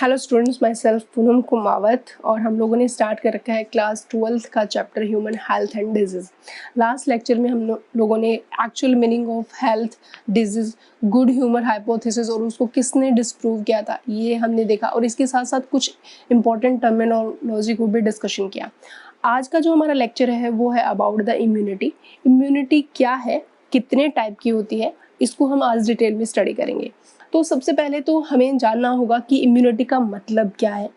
Hello students, my self Poonam Kumawat और हम लोगों ने स्टार्ट कर रखा है क्लास 12th का chapter human health and disease. Last lecture में हम लोगों ने actual meaning of health, disease, good humour hypothesis और उसको किसने डिस्प्रूव किया था ये हमने देखा, और इसके साथ साथ कुछ इंपॉर्टेंट टर्मिनोलॉजी को भी डिस्कशन किया। आज का जो हमारा लेक्चर है वो है अबाउट द इम्यूनिटी। इम्यूनिटी क्या है, कितने टाइप की होती है, इसको हम आज डिटेल में स्टडी करेंगे। तो सबसे पहले तो हमें जानना होगा कि इम्यूनिटी का मतलब क्या है।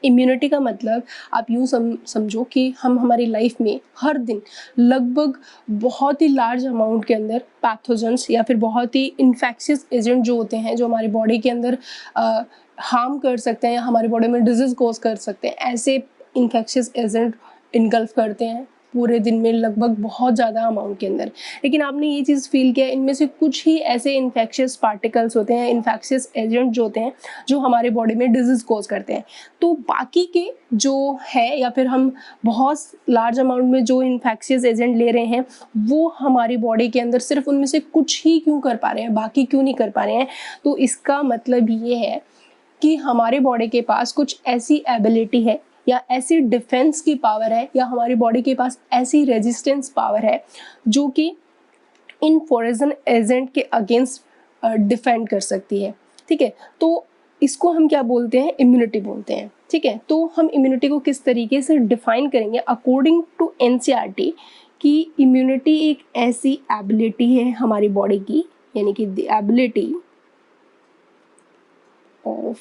इम्यूनिटी का मतलब आप यूँ समझो कि हम हमारी लाइफ में हर दिन लगभग बहुत ही लार्ज अमाउंट के अंदर पैथोजेंस या फिर बहुत ही इन्फेक्शियस एजेंट जो होते हैं, जो हमारी बॉडी के अंदर हार्म कर सकते हैं या हमारे बॉडी में डिजीज़ कॉज कर सकते हैं, ऐसे इन्फेक्शियस एजेंट इनगल्फ करते हैं पूरे दिन में लगभग बहुत ज़्यादा अमाउंट के अंदर। लेकिन आपने ये चीज़ फील किया, इनमें से कुछ ही ऐसे इन्फेक्शियस पार्टिकल्स होते हैं, इन्फेक्शियस एजेंट जो होते हैं, जो हमारे बॉडी में डिजीज़ कॉज करते हैं। तो बाकी के जो है या फिर हम बहुत लार्ज अमाउंट में जो इन्फेक्शियस एजेंट ले रहे हैं, वो हमारी बॉडी के अंदर सिर्फ उनमें से कुछ ही क्यों कर पा रहे हैं, बाकी क्यों नहीं कर पा रहे हैं। तो इसका मतलब ये है कि हमारे बॉडी के पास कुछ ऐसी एबिलिटी है या ऐसी डिफेंस की पावर है या हमारी बॉडी के पास ऐसी रेजिस्टेंस पावर है जो कि इन फॉरेन एजेंट के अगेंस्ट डिफेंड कर सकती है। ठीक है, तो इसको हम क्या बोलते हैं, इम्यूनिटी बोलते हैं। ठीक है, तो हम इम्यूनिटी को किस तरीके से डिफाइन करेंगे अकॉर्डिंग टू एनसीईआरटी कि इम्यूनिटी एक ऐसी एबिलिटी है हमारी बॉडी की, यानी कि the ability of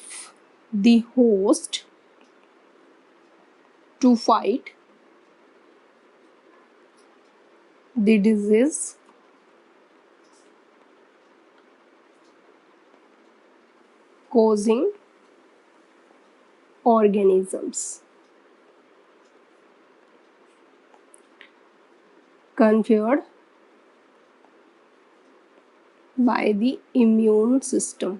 the host to fight the disease causing organisms conferred by the immune system.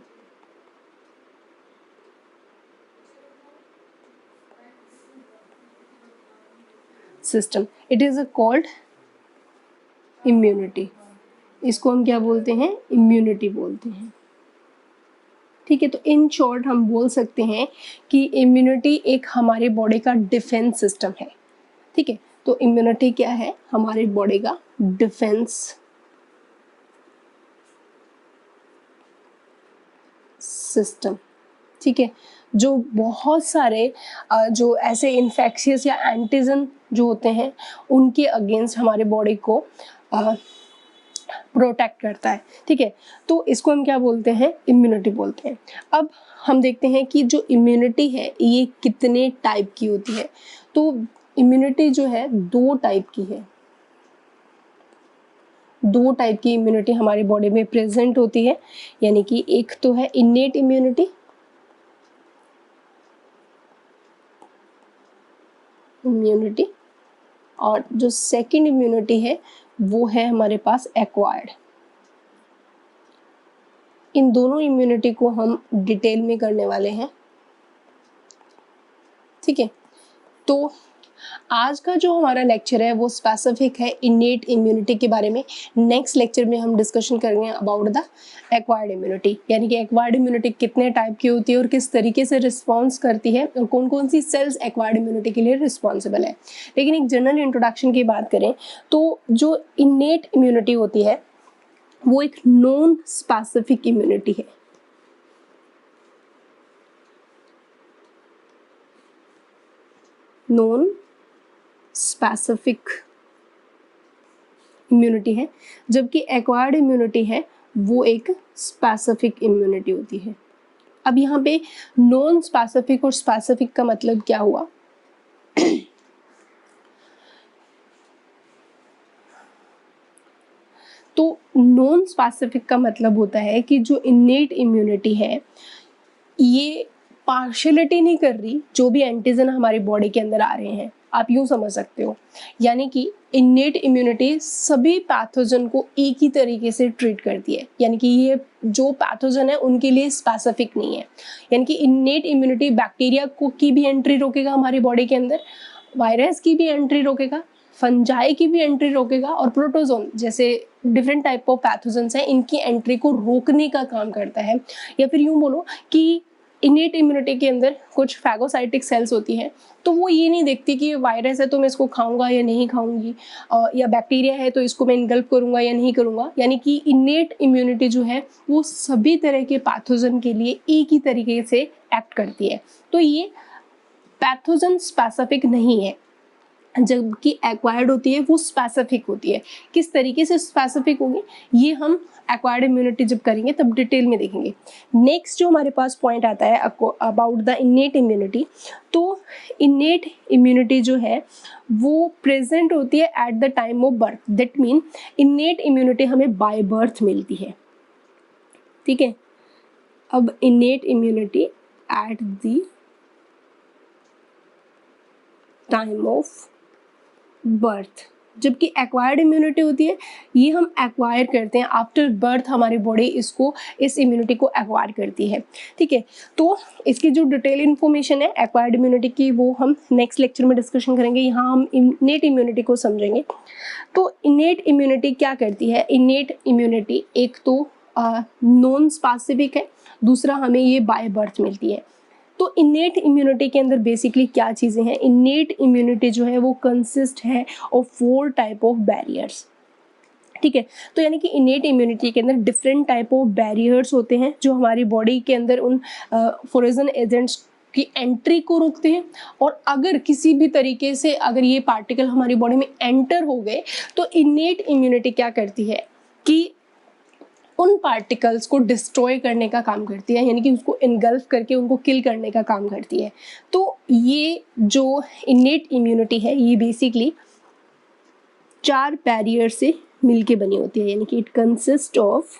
It is called immunity. इसको हम क्या बोलते हैं, इम्यूनिटी बोलते हैं। ठीक है, तो इन शॉर्ट हम बोल सकते हैं कि इम्यूनिटी एक हमारे बॉडी का डिफेंस सिस्टम है। ठीक है, तो इम्यूनिटी क्या है, हमारे बॉडी का डिफेंस सिस्टम। ठीक है, जो बहुत सारे जो ऐसे इन्फेक्शियस या एंटीजन जो होते हैं उनके अगेंस्ट हमारे बॉडी को प्रोटेक्ट करता है। ठीक है, तो इसको हम क्या बोलते हैं, इम्यूनिटी बोलते हैं। अब हम देखते हैं कि जो इम्यूनिटी है ये कितने टाइप की होती है। तो इम्यूनिटी जो है दो टाइप की है, दो टाइप की इम्यूनिटी हमारी बॉडी में प्रेजेंट होती है। यानी कि एक तो है इनेट इम्यूनिटी, और जो सेकंड इम्यूनिटी है वो है हमारे पास एक्वायर्ड। इन दोनों इम्यूनिटी को हम डिटेल में करने वाले हैं। ठीक है, तो आज का जो हमारा लेक्चर है वो स्पेसिफिक है इनेट इम्यूनिटी के बारे में। नेक्स्ट लेक्चर में हम डिस्कशन करेंगे अबाउट द एक्वायर्ड इम्यूनिटी, यानी कि एक्वायर्ड इम्यूनिटी कितने टाइप की होती है और किस तरीके से रिस्पॉन्स करती है और कौन कौन सी सेल्स एक्वायर्ड इम्यूनिटी के लिए रिस्पॉन्सिबल है। लेकिन एक जनरल इंट्रोडक्शन की बात करें तो जो इनेट इम्यूनिटी होती है वो एक नॉन स्पेसिफिक इम्यूनिटी है। नॉन स्पेसिफिक इम्यूनिटी है, जबकि एक्वायर्ड इम्यूनिटी है वो एक स्पेसिफिक इम्यूनिटी होती है। अब यहाँ पे नॉन स्पेसिफिक और स्पेसिफिक का मतलब क्या हुआ, तो नॉन स्पेसिफिक का मतलब होता है कि जो इनेट इम्यूनिटी है ये पार्शियलिटी नहीं कर रही जो भी एंटीजन हमारी बॉडी के अंदर आ रहे हैं, आप यूँ समझ सकते हो। यानी कि इनेट इम्यूनिटी सभी पैथोजन को एक ही तरीके से ट्रीट करती है, यानी कि ये जो पैथोजन है उनके लिए स्पेसिफिक नहीं है। यानी कि इनेट इम्यूनिटी बैक्टीरिया को की भी एंट्री रोकेगा हमारी बॉडी के अंदर, वायरस की भी एंट्री रोकेगा, फंजाई की भी एंट्री रोकेगा, और प्रोटोजोन जैसे डिफरेंट टाइप ऑफ पैथोजेंस हैं इनकी एंट्री को रोकने का काम करता है। या फिर यूँ बोलो कि इनेट इम्यूनिटी के अंदर कुछ फैगोसाइटिक सेल्स होती हैं, तो वो ये नहीं देखती कि ये वायरस है तो मैं इसको खाऊंगा या नहीं खाऊंगी, या बैक्टीरिया है तो इसको मैं इनगल्प करूंगा या नहीं करूंगा। यानी कि इनेट इम्यूनिटी जो है वो सभी तरह के पैथोजन के लिए एक ही तरीके से एक्ट करती है। तो ये पैथोजन स्पेसिफिक नहीं है, जबकि एक्वायर्ड होती है वो स्पेसिफिक होती है। किस तरीके से स्पेसिफिक होगी ये हम एक्वायर्ड इम्यूनिटी जब करेंगे तब डिटेल में देखेंगे। नेक्स्ट जो हमारे पास पॉइंट आता है अबाउट द इनेट इम्यूनिटी, तो इनेट इम्यूनिटी जो है वो प्रेजेंट होती है at the time of birth. That mean innate immunity हमें बाय बर्थ मिलती है, ठीक है। अब innate immunity at the time of birth, जबकि एक्वायर्ड इम्यूनिटी होती है ये हम एक्वायर करते हैं आफ्टर बर्थ, हमारी बॉडी इसको इस इम्यूनिटी को एक्वायर करती है, ठीक है। तो इसकी जो डिटेल इन्फॉर्मेशन है एक्वायर्ड इम्यूनिटी की वो हम नेक्स्ट लेक्चर में डिस्कशन करेंगे। यहाँ हम इनेट इम्यूनिटी को समझेंगे। तो इनेट इम्यूनिटी क्या करती है? इनेट इम्यूनिटी एक तो नॉन स्पेसिफिक है, दूसरा हमें ये बाय बर्थ मिलती है। तो इनेट इम्यूनिटी के अंदर बेसिकली क्या चीज़ें हैं? इनेट इम्यूनिटी जो है वो कंसिस्ट है ऑफ 4 टाइप ऑफ बैरियर्स, ठीक है। तो यानी कि इनेट इम्यूनिटी के अंदर डिफरेंट टाइप ऑफ बैरियर्स होते हैं जो हमारी बॉडी के अंदर उन फॉरेन एजेंट्स की एंट्री को रोकते हैं। और अगर किसी भी तरीके से अगर ये पार्टिकल हमारी बॉडी में एंटर हो गए तो इनेट इम्यूनिटी क्या करती है कि उन पार्टिकल्स को डिस्ट्रॉय करने का काम करती है, यानी कि उसको इनगल्फ करके उनको किल करने का काम करती है। तो ये जो इनेट इम्यूनिटी है ये बेसिकली 4 बैरियर से मिलके बनी होती है, यानी कि it consist of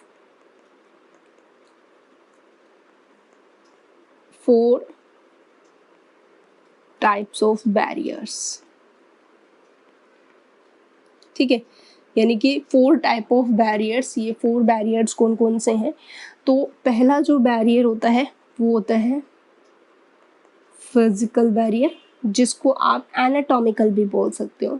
4 types of barriers, ठीक है। यानी कि 4 टाइप ऑफ बैरियर्स। ये 4 बैरियर्स कौन कौन से हैं? तो पहला जो बैरियर होता है वो होता है फिजिकल बैरियर, जिसको आप एनाटॉमिकल भी बोल सकते हो।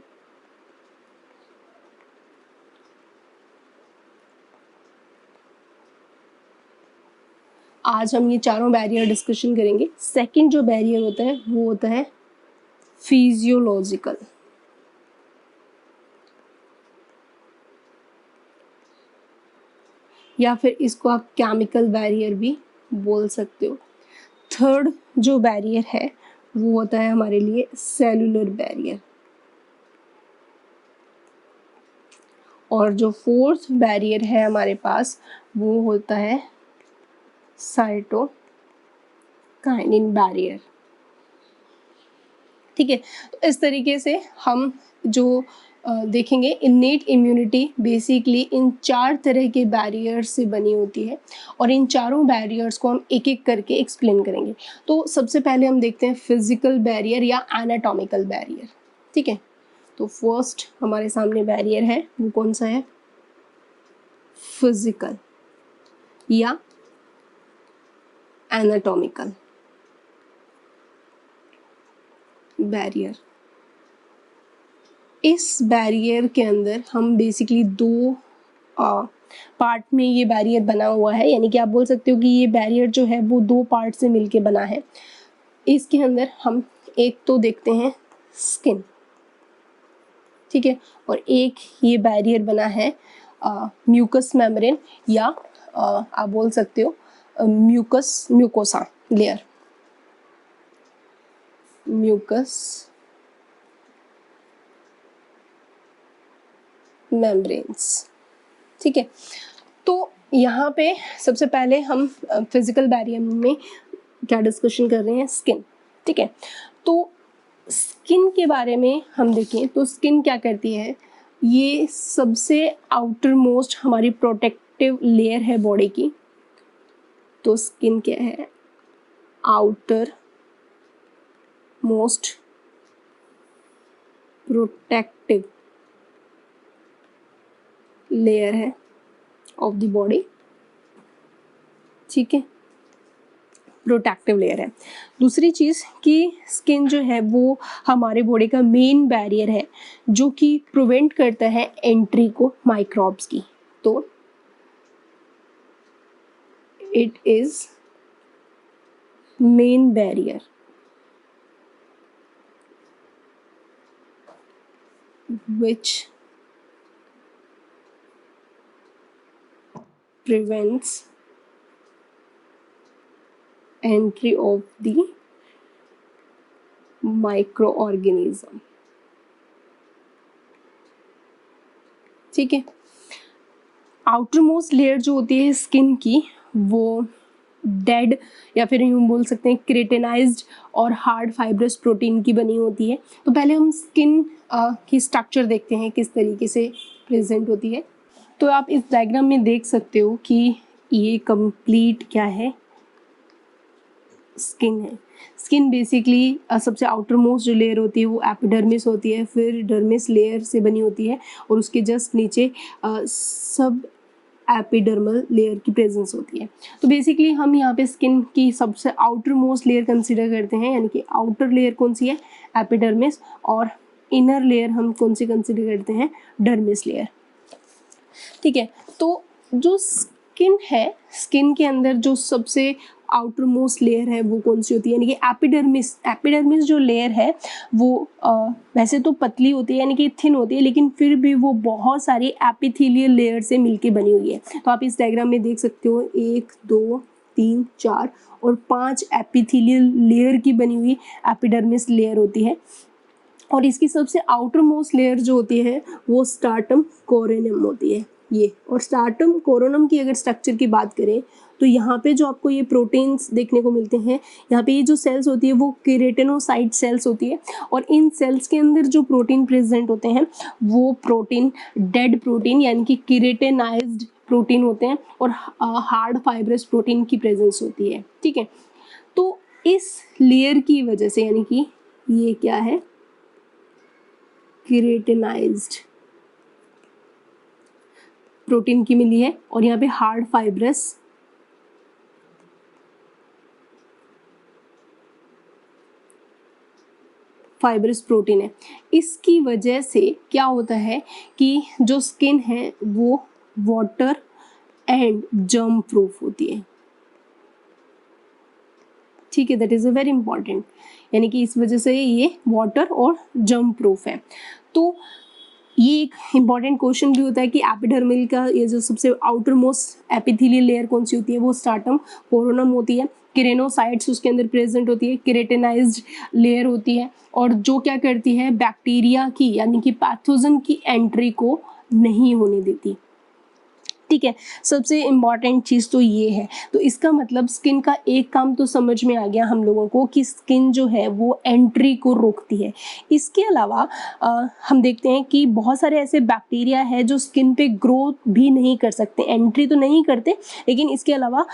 आज हम ये चारों बैरियर डिस्कशन करेंगे। सेकंड जो बैरियर होता है वो होता है फिजियोलॉजिकल, या फिर इसको आप केमिकल बैरियर भी बोल सकते हो। थर्ड जो बैरियर है वो होता है हमारे लिए सेलुलर बैरियर, और जो फोर्थ बैरियर है हमारे पास वो होता है साइटोकाइनिन बैरियर, ठीक है। तो इस तरीके से हम जो देखेंगे इनेट इम्यूनिटी बेसिकली इन 4 तरह के बैरियर्स से बनी होती है, और इन चारों बैरियर्स को हम एक एक करके एक्सप्लेन करेंगे। तो सबसे पहले हम देखते हैं फिजिकल बैरियर या एनाटॉमिकल बैरियर, ठीक है। तो फर्स्ट हमारे सामने बैरियर है वो कौन सा है? फिजिकल या एनाटॉमिकल बैरियर। इस बैरियर के अंदर हम बेसिकली 2 पार्ट में ये बैरियर बना हुआ है, यानी कि आप बोल सकते हो कि ये बैरियर जो है वो 2 पार्ट से मिलके बना है। इसके अंदर हम एक तो देखते हैं स्किन, ठीक है, और एक ये बैरियर बना है म्यूकस मेम्ब्रेन, या आप बोल सकते हो म्यूकोसा लेयर, म्यूकस मेम्ब्रेन्स, ठीक है। तो यहाँ पे सबसे पहले हम फिजिकल बैरियर में क्या डिस्कशन कर रहे हैं? स्किन, ठीक है। तो स्किन के बारे में हम देखें तो स्किन क्या करती है? ये सबसे आउटर मोस्ट हमारी प्रोटेक्टिव लेयर है बॉडी की। तो स्किन क्या है? आउटर मोस्ट प्रोटेक्टिव लेयर है ऑफ द बॉडी, ठीक है, प्रोटेक्टिव लेयर है। दूसरी चीज़ कि स्किन जो है वो हमारे बॉडी का मेन बैरियर है जो कि प्रिवेंट करता है एंट्री को माइक्रोब्स की। तो it is main barrier which prevents entry of the microorganism। ठीक है, आउटर मोस्ट लेयर जो होती है स्किन की वो डेड या फिर यूँ बोल सकते हैं क्रेटेनाइज्ड और हार्ड फाइब्रस प्रोटीन की बनी होती है। तो पहले हम स्किन की स्ट्रक्चर देखते हैं किस तरीके से प्रेजेंट होती है। तो आप इस डायग्राम में देख सकते हो कि ये कंप्लीट क्या है, स्किन है। स्किन बेसिकली सबसे आउटर मोस्ट जो लेयर होती है वो एपिडर्मिस होती है, फिर डर्मिस लेयर से बनी होती है और उसके जस्ट नीचे सब एपिडर्मल लेयर की प्रेजेंस होती है। तो बेसिकली हम यहाँ पे स्किन की सबसे आउटर मोस्ट लेयर कंसिडर करते हैं, यानी कि आउटर लेयर कौन सी है, एपिडर्मिस, और इनर लेयर हम कौन सी कंसिडर करते हैं, डर्मिस लेयर। ठीक है, तो जो स्किन है, स्किन के अंदर जो सबसे आउटर मोस्ट लेयर है वो कौन सी होती है, यानी कि एपिडर्मिस। एपिडर्मिस जो लेयर है वो वैसे तो पतली होती है, यानी कि थिन होती है, लेकिन फिर भी वो बहुत सारी एपिथेलियल लेयर से मिलके बनी हुई है। तो आप इस डायग्राम में देख सकते हो 1 2 3 4 और 5 एपिथेलियल लेयर की बनी हुई एपिडर्मिस लेयर होती है। और इसकी सबसे आउटर मोस्ट लेयर जो होती है वो स्ट्राटम कोरोनम होती है ये। और स्ट्राटम कोरोनम की अगर स्ट्रक्चर की बात करें तो यहाँ पे जो आपको ये प्रोटीन्स देखने को मिलते हैं, यहाँ पे ये जो सेल्स होती है वो केराटिनोसाइट सेल्स होती है, और इन सेल्स के अंदर जो प्रोटीन प्रेजेंट होते हैं वो प्रोटीन डेड प्रोटीन यानी कि केराटिनाइज्ड प्रोटीन होते हैं, और हार्ड फाइब्रस प्रोटीन की प्रेजेंस होती है। ठीक है, तो इस लेयर की वजह से, यानी कि ये क्या है, केराटिनाइज्ड प्रोटीन की मिली है, और यहाँ पे हार्ड फाइब्रस प्रोटीन है। इसकी वजह से क्या होता है कि जो स्किन है वो वाटर एंड जर्म प्रूफ होती है। ठीक है, that is a very important, यानी कि इस वजह से ये वाटर और जर्म प्रूफ है। तो ये एक इम्पॉर्टेंट क्वेश्चन भी होता है कि एपिडर्मिल का ये जो सबसे आउटर मोस्ट एपिथेलियल लेयर कौन सी होती है, वो स्ट्राटम कोरोनम होती है। केरेनोसाइट्स उसके अंदर प्रेजेंट होती है, केराटिनाइज्ड लेयर होती है, और जो क्या करती है, बैक्टीरिया की यानी कि पैथोजन की एंट्री को नहीं होने देती। ठीक है, सबसे इम्पॉर्टेंट चीज़ तो ये है। तो इसका मतलब स्किन का एक काम तो समझ में आ गया हम लोगों को कि स्किन जो है वो एंट्री को रोकती है। इसके अलावा हम देखते हैं कि बहुत सारे ऐसे बैक्टीरिया है जो स्किन पे ग्रोथ भी नहीं कर सकते, एंट्री तो नहीं करते, लेकिन इसके अलावा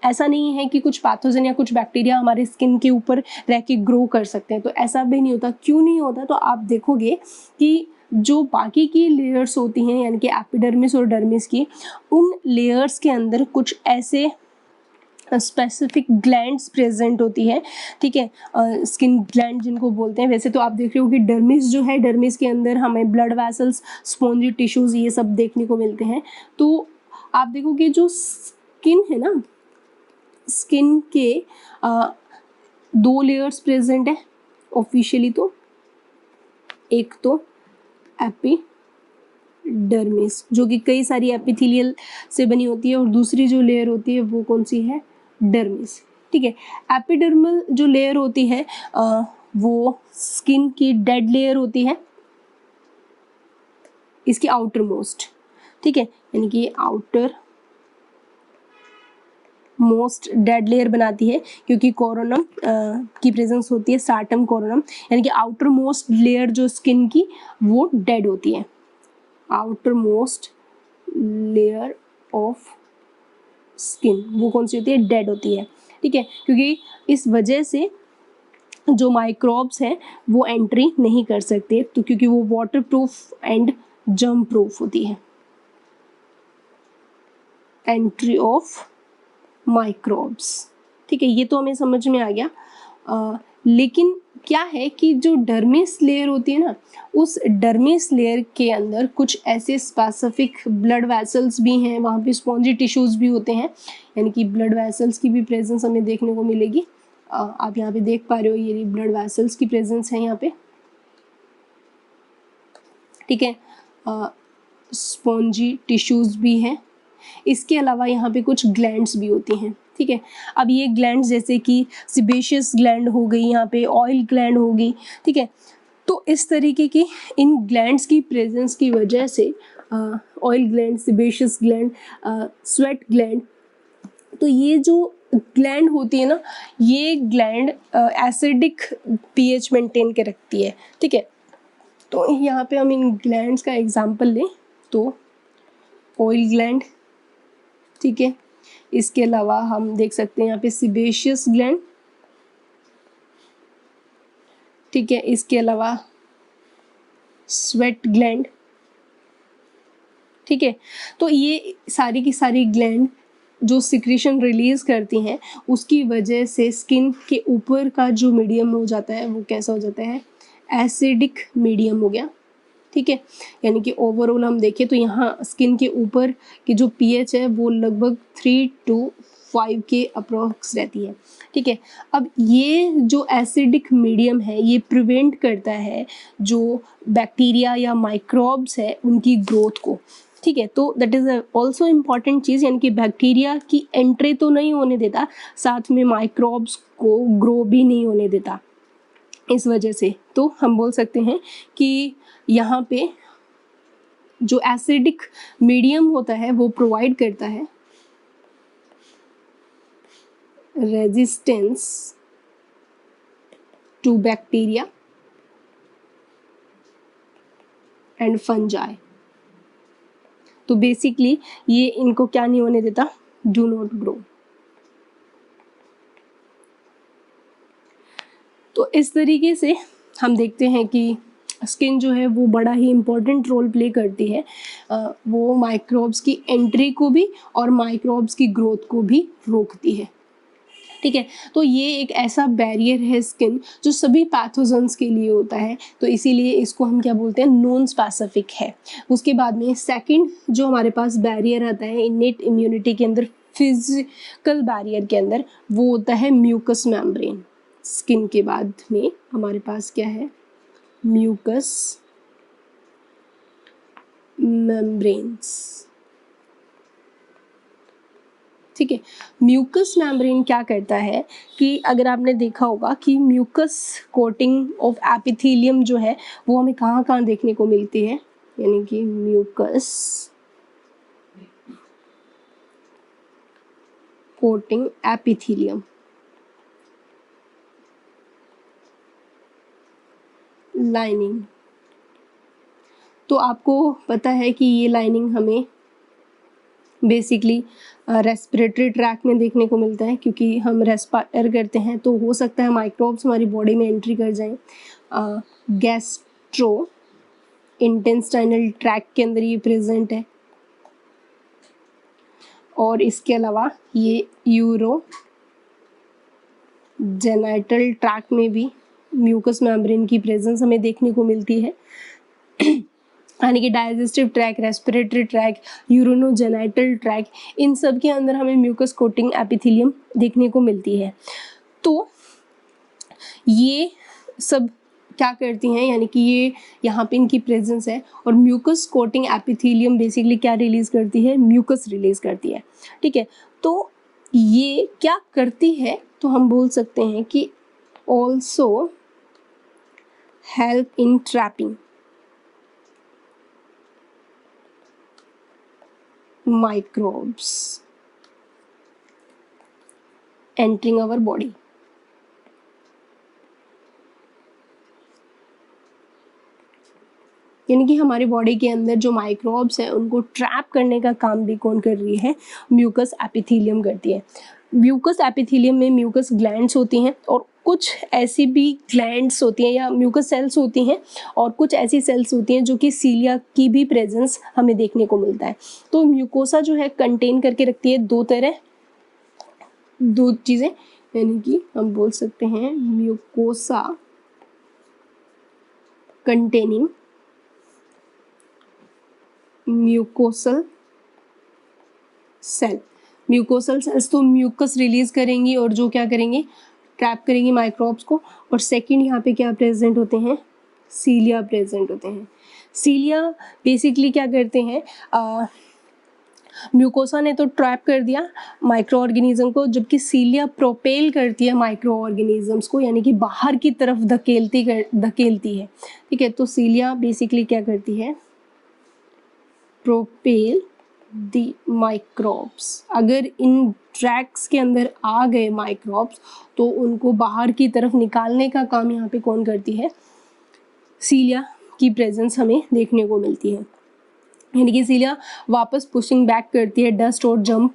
ऐसा नहीं है कि कुछ पैथोजन या कुछ बैक्टीरिया हमारे स्किन के ऊपर रह के ग्रो कर सकते हैं। तो ऐसा भी नहीं होता। क्यों नहीं होता? तो आप देखोगे कि जो बाकी की लेयर्स होती हैं, यानी कि एपिडर्मिस और डर्मिस की, उन लेयर्स के अंदर कुछ ऐसे स्पेसिफिक ग्लैंड्स प्रेजेंट होती है। ठीक है, स्किन ग्लैंड जिनको बोलते हैं। वैसे तो आप देख रहे हो कि डर्मिस जो है, डर्मिस के अंदर हमें ब्लड वेसल्स, स्पॉन्जी टिश्यूज ये सब देखने को मिलते हैं। तो आप देखोगे जो स्किन है ना, स्किन के 2 लेयर्स प्रेजेंट है ऑफिशियली। तो एक तो एपिडर्मिस जो कि कई सारी एपिथेलियल से बनी होती है, और दूसरी जो लेयर होती है वो कौन सी है, डर्मिस। ठीक है, एपिडर्मल जो लेयर होती है वो स्किन की डेड लेयर होती है, इसकी आउटर मोस्ट। ठीक है, यानी कि आउटर मोस्ट डेड लेयर बनाती है, क्योंकि कोरोनम की प्रेजेंस होती है, स्ट्राटम कोरोनम, यानी कि आउटर मोस्ट लेयर जो स्किन की वो डेड होती है। Outer most layer of skin वो कौन सी होती है, डेड होती है। ठीक है, क्योंकि इस वजह से जो माइक्रोब्स हैं वो एंट्री नहीं कर सकते, तो क्योंकि वो water proof and germ proof होती है। Entry of microbes. ठीक है, ये तो हमें समझ में आ गया। लेकिन क्या है कि जो डर्मिस लेयर होती है ना, उस डर्मिस लेयर के अंदर कुछ ऐसे स्पेसिफिक ब्लड वेसल्स भी हैं, वहाँ पे स्पॉन्जी टिश्यूज भी होते हैं, यानी कि ब्लड वेसल्स की भी प्रेजेंस हमें देखने को मिलेगी। आप यहाँ पे देख पा रहे हो ये ब्लड वेसल्स की प्रेजेंस है यहाँ पे, ठीक है। स्पॉन्जी टिश्यूज भी हैं। इसके अलावा यहाँ पे कुछ ग्लैंड्स भी होती हैं, ठीक है। अब ये ग्लैंड्स जैसे कि सिबेशियस ग्लैंड हो गई, यहाँ पे ऑयल ग्लैंड होगी, ठीक है। तो इस तरीके की इन ग्लैंड्स की प्रेजेंस की वजह से oil gland, sebaceous gland, sweat gland, तो ये जो ग्लैंड होती है ना, ये ग्लैंड एसिडिक पीएच मेंटेन के रखती है, ठीक है। तो यहाँ पे हम इन ग्लैंड्स का एग्जांपल लें तो ऑयल ग्लैंड, ठीक है। इसके अलावा हम देख सकते हैं यहाँ पे सिबेशियस ग्लैंड, ठीक है। इसके अलावा स्वेट ग्लैंड, ठीक है। तो ये सारी की सारी ग्लैंड जो सिक्रीशन रिलीज करती हैं, उसकी वजह से स्किन के ऊपर का जो मीडियम हो जाता है वो कैसा हो जाता है, एसिडिक मीडियम हो गया, ठीक है। यानी कि ओवरऑल हम देखें तो यहाँ स्किन के ऊपर की जो पीएच है वो लगभग 3 to 5 के अप्रोक्स रहती है, ठीक है। अब ये जो एसिडिक मीडियम है ये प्रिवेंट करता है जो बैक्टीरिया या माइक्रोब्स है उनकी ग्रोथ को, ठीक है। तो दैट इज़ ऑल्सो इम्पॉर्टेंट चीज़, यानी कि बैक्टीरिया की एंट्री तो नहीं होने देता, साथ में माइक्रोब्स को ग्रो भी नहीं होने देता। इस वजह से तो हम बोल सकते हैं कि यहाँ पे जो एसिडिक मीडियम होता है वो प्रोवाइड करता है resistance to bacteria and fungi. तो बेसिकली ये इनको क्या नहीं होने देता, डू नॉट ग्रो। तो इस तरीके से हम देखते हैं कि स्किन जो है वो बड़ा ही इम्पोर्टेंट रोल प्ले करती है, वो माइक्रोब्स की एंट्री को भी और माइक्रोब्स की ग्रोथ को भी रोकती है, ठीक है। तो ये एक ऐसा बैरियर है स्किन जो सभी पैथोजेंस के लिए होता है, तो इसीलिए इसको हम क्या बोलते हैं, नॉन स्पेसिफिक है। उसके बाद में सेकंड जो हमारे पास बैरियर आता है इनेट इम्यूनिटी के अंदर, फिजिकल बैरियर के अंदर, वो होता है म्यूकस मेम्ब्रेन। स्किन के बाद में हमारे पास क्या है, म्यूकस मेम्ब्रेन्स, ठीक है। म्यूकस मेम्ब्रेन क्या करता है कि अगर आपने देखा होगा कि म्यूकस कोटिंग ऑफ एपिथेलियम जो है वो हमें कहाँ कहाँ देखने को मिलती है, यानी कि म्यूकस कोटिंग एपिथेलियम, लाइनिंग। तो आपको पता है कि ये लाइनिंग हमें बेसिकली रेस्पिरेटरी ट्रैक में देखने को मिलता है, क्योंकि हम रेस्पायर करते हैं तो हो सकता है माइक्रोब्स हमारी बॉडी में एंट्री कर जाएं। गैस्ट्रो इंटेस्टाइनल ट्रैक के अंदर ये प्रेजेंट है, और इसके अलावा ये यूरो जेनाइटल ट्रैक में भी म्यूकस मेम्ब्रेन की प्रेजेंस हमें देखने को मिलती है। यानी कि digestive tract, respiratory tract, urogenital tract, इन सब के अंदर हमें म्यूकस कोटिंग एपिथेलियम देखने को मिलती है। तो ये सब क्या करती हैं, यानी कि ये यहाँ पे इनकी प्रेजेंस है, और म्यूकस कोटिंग एपिथेलियम बेसिकली क्या रिलीज करती है, म्यूकस रिलीज करती है, ठीक है। तो ये क्या करती है, तो हम बोल सकते हैं कि also help in trapping microbes entering our body। यानी कि हमारे बॉडी के अंदर जो माइक्रोब्स हैं उनको ट्रैप करने का काम भी कौन कर रही है, म्यूकस एपिथेलियम करती है। म्यूकस एपिथेलियम में म्यूकस ग्लैंड्स होती हैं, और कुछ ऐसी भी ग्लैंड्स होती हैं या म्यूकस सेल्स होती हैं, और कुछ ऐसी सेल्स होती हैं जो कि सीलिया की भी प्रेजेंस हमें देखने को मिलता है। तो म्यूकोसा जो है कंटेन करके रखती है दो चीज़ें, यानी कि हम बोल सकते हैं mucosa containing mucosal cell. Mucosal cells तो म्यूकस रिलीज करेंगी और जो क्या करेंगे, ट्रैप करेगी माइक्रोब्स को, और सेकंड यहाँ पे क्या प्रेजेंट होते हैं, सीलिया प्रेजेंट होते हैं। सीलिया बेसिकली क्या करते हैं, म्यूकोसा ने तो ट्रैप कर दिया माइक्रो ऑर्गेनिज्म को, जबकि सीलिया प्रोपेल करती है माइक्रो ऑर्गेनिजम्स को, यानी कि बाहर की तरफ धकेलती है। ठीक है, तो सीलिया बेसिकली क्या करती है, प्रोपेल द माइक्रोब्स। अगर इन ट्रैक्स के अंदर आ गए माइक्रोब्स तो उनको बाहर की तरफ निकालने का काम यहाँ पे कौन करती है, सीलिया की प्रेजेंस हमें देखने को मिलती है। यानी कि सीलिया वापस पुशिंग बैक करती है डस्ट और जम्प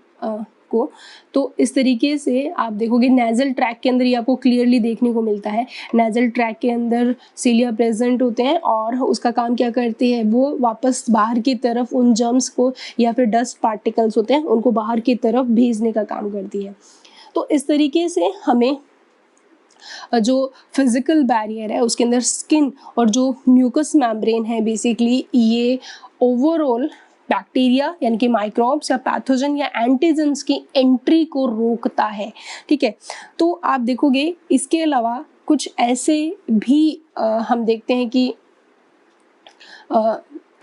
को। तो इस तरीके से आप देखोगे नेजल ट्रैक के अंदर ये आपको क्लियरली देखने को मिलता है। नेजल ट्रैक के अंदर सीलिया प्रेजेंट होते हैं और उसका काम क्या करती है, वो वापस बाहर की तरफ उन जम्स को या फिर डस्ट पार्टिकल्स होते हैं उनको बाहर की तरफ भेजने का काम करती है। तो इस तरीके से हमें जो फिजिकल बैरियर है उसके अंदर स्किन और जो म्यूकस मेम्ब्रेन है बेसिकली ये ओवरऑल बैक्टीरिया यानी कि माइक्रोब्स या पैथोजन या एंटीजन्स की एंट्री को रोकता है। ठीक है, तो आप देखोगे इसके अलावा कुछ ऐसे भी हम देखते हैं कि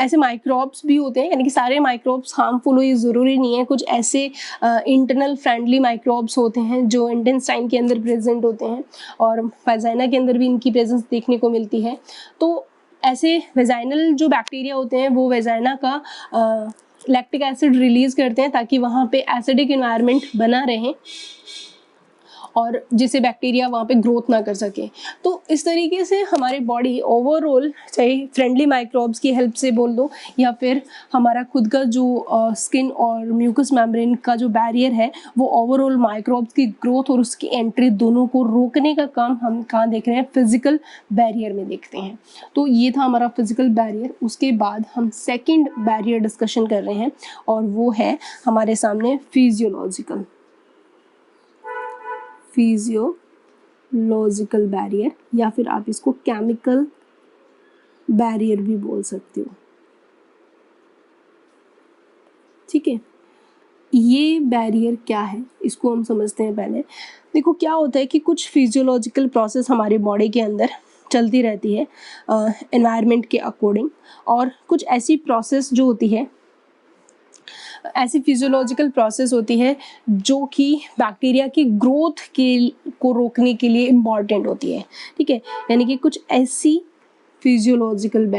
ऐसे माइक्रोब्स भी होते हैं, यानी कि सारे माइक्रोब्स हार्मफुल हो ये ज़रूरी नहीं है। कुछ ऐसे इंटरनल फ्रेंडली माइक्रोब्स होते हैं जो इंटेस्टाइन के अंदर प्रेजेंट होते हैं और वेजाइना के अंदर भी इनकी प्रेजेंस देखने को मिलती है। तो ऐसे वेजाइनल जो बैक्टीरिया होते हैं वो वेजाइना का लैक्टिक एसिड रिलीज करते हैं ताकि वहाँ पे एसिडिक इन्वायरमेंट बना रहे और जिससे बैक्टीरिया वहाँ पे ग्रोथ ना कर सके। तो इस तरीके से हमारी बॉडी ओवरऑल चाहे फ्रेंडली माइक्रोब्स की हेल्प से बोल दो या फिर हमारा खुद का जो स्किन और म्यूकस मेम्ब्रेन का जो बैरियर है वो ओवरऑल माइक्रोब्स की ग्रोथ और उसकी एंट्री दोनों को रोकने का काम हम कहाँ देख रहे हैं, फिजिकल बैरियर में देखते हैं। तो ये था हमारा फिजिकल बैरियर। उसके बाद हम सेकेंड बैरियर डिस्कशन कर रहे हैं और वो है हमारे सामने फिजियोलॉजिकल बैरियर या फिर आप इसको केमिकल बैरियर भी बोल सकते हो। ठीक है, ये बैरियर क्या है इसको हम समझते हैं पहले। देखो क्या होता है कि कुछ फिजियोलॉजिकल प्रोसेस हमारी बॉडी के अंदर चलती रहती है एनवायरनमेंट के अकॉर्डिंग, और कुछ ऐसी प्रोसेस जो होती है, ऐसी फिजियोलॉजिकल प्रोसेस होती है जो कि बैक्टीरिया की ग्रोथ को रोकने के लिए इम्पॉर्टेंट होती है। ठीक है, यानी कि कुछ ऐसी फिजियोलॉजिकल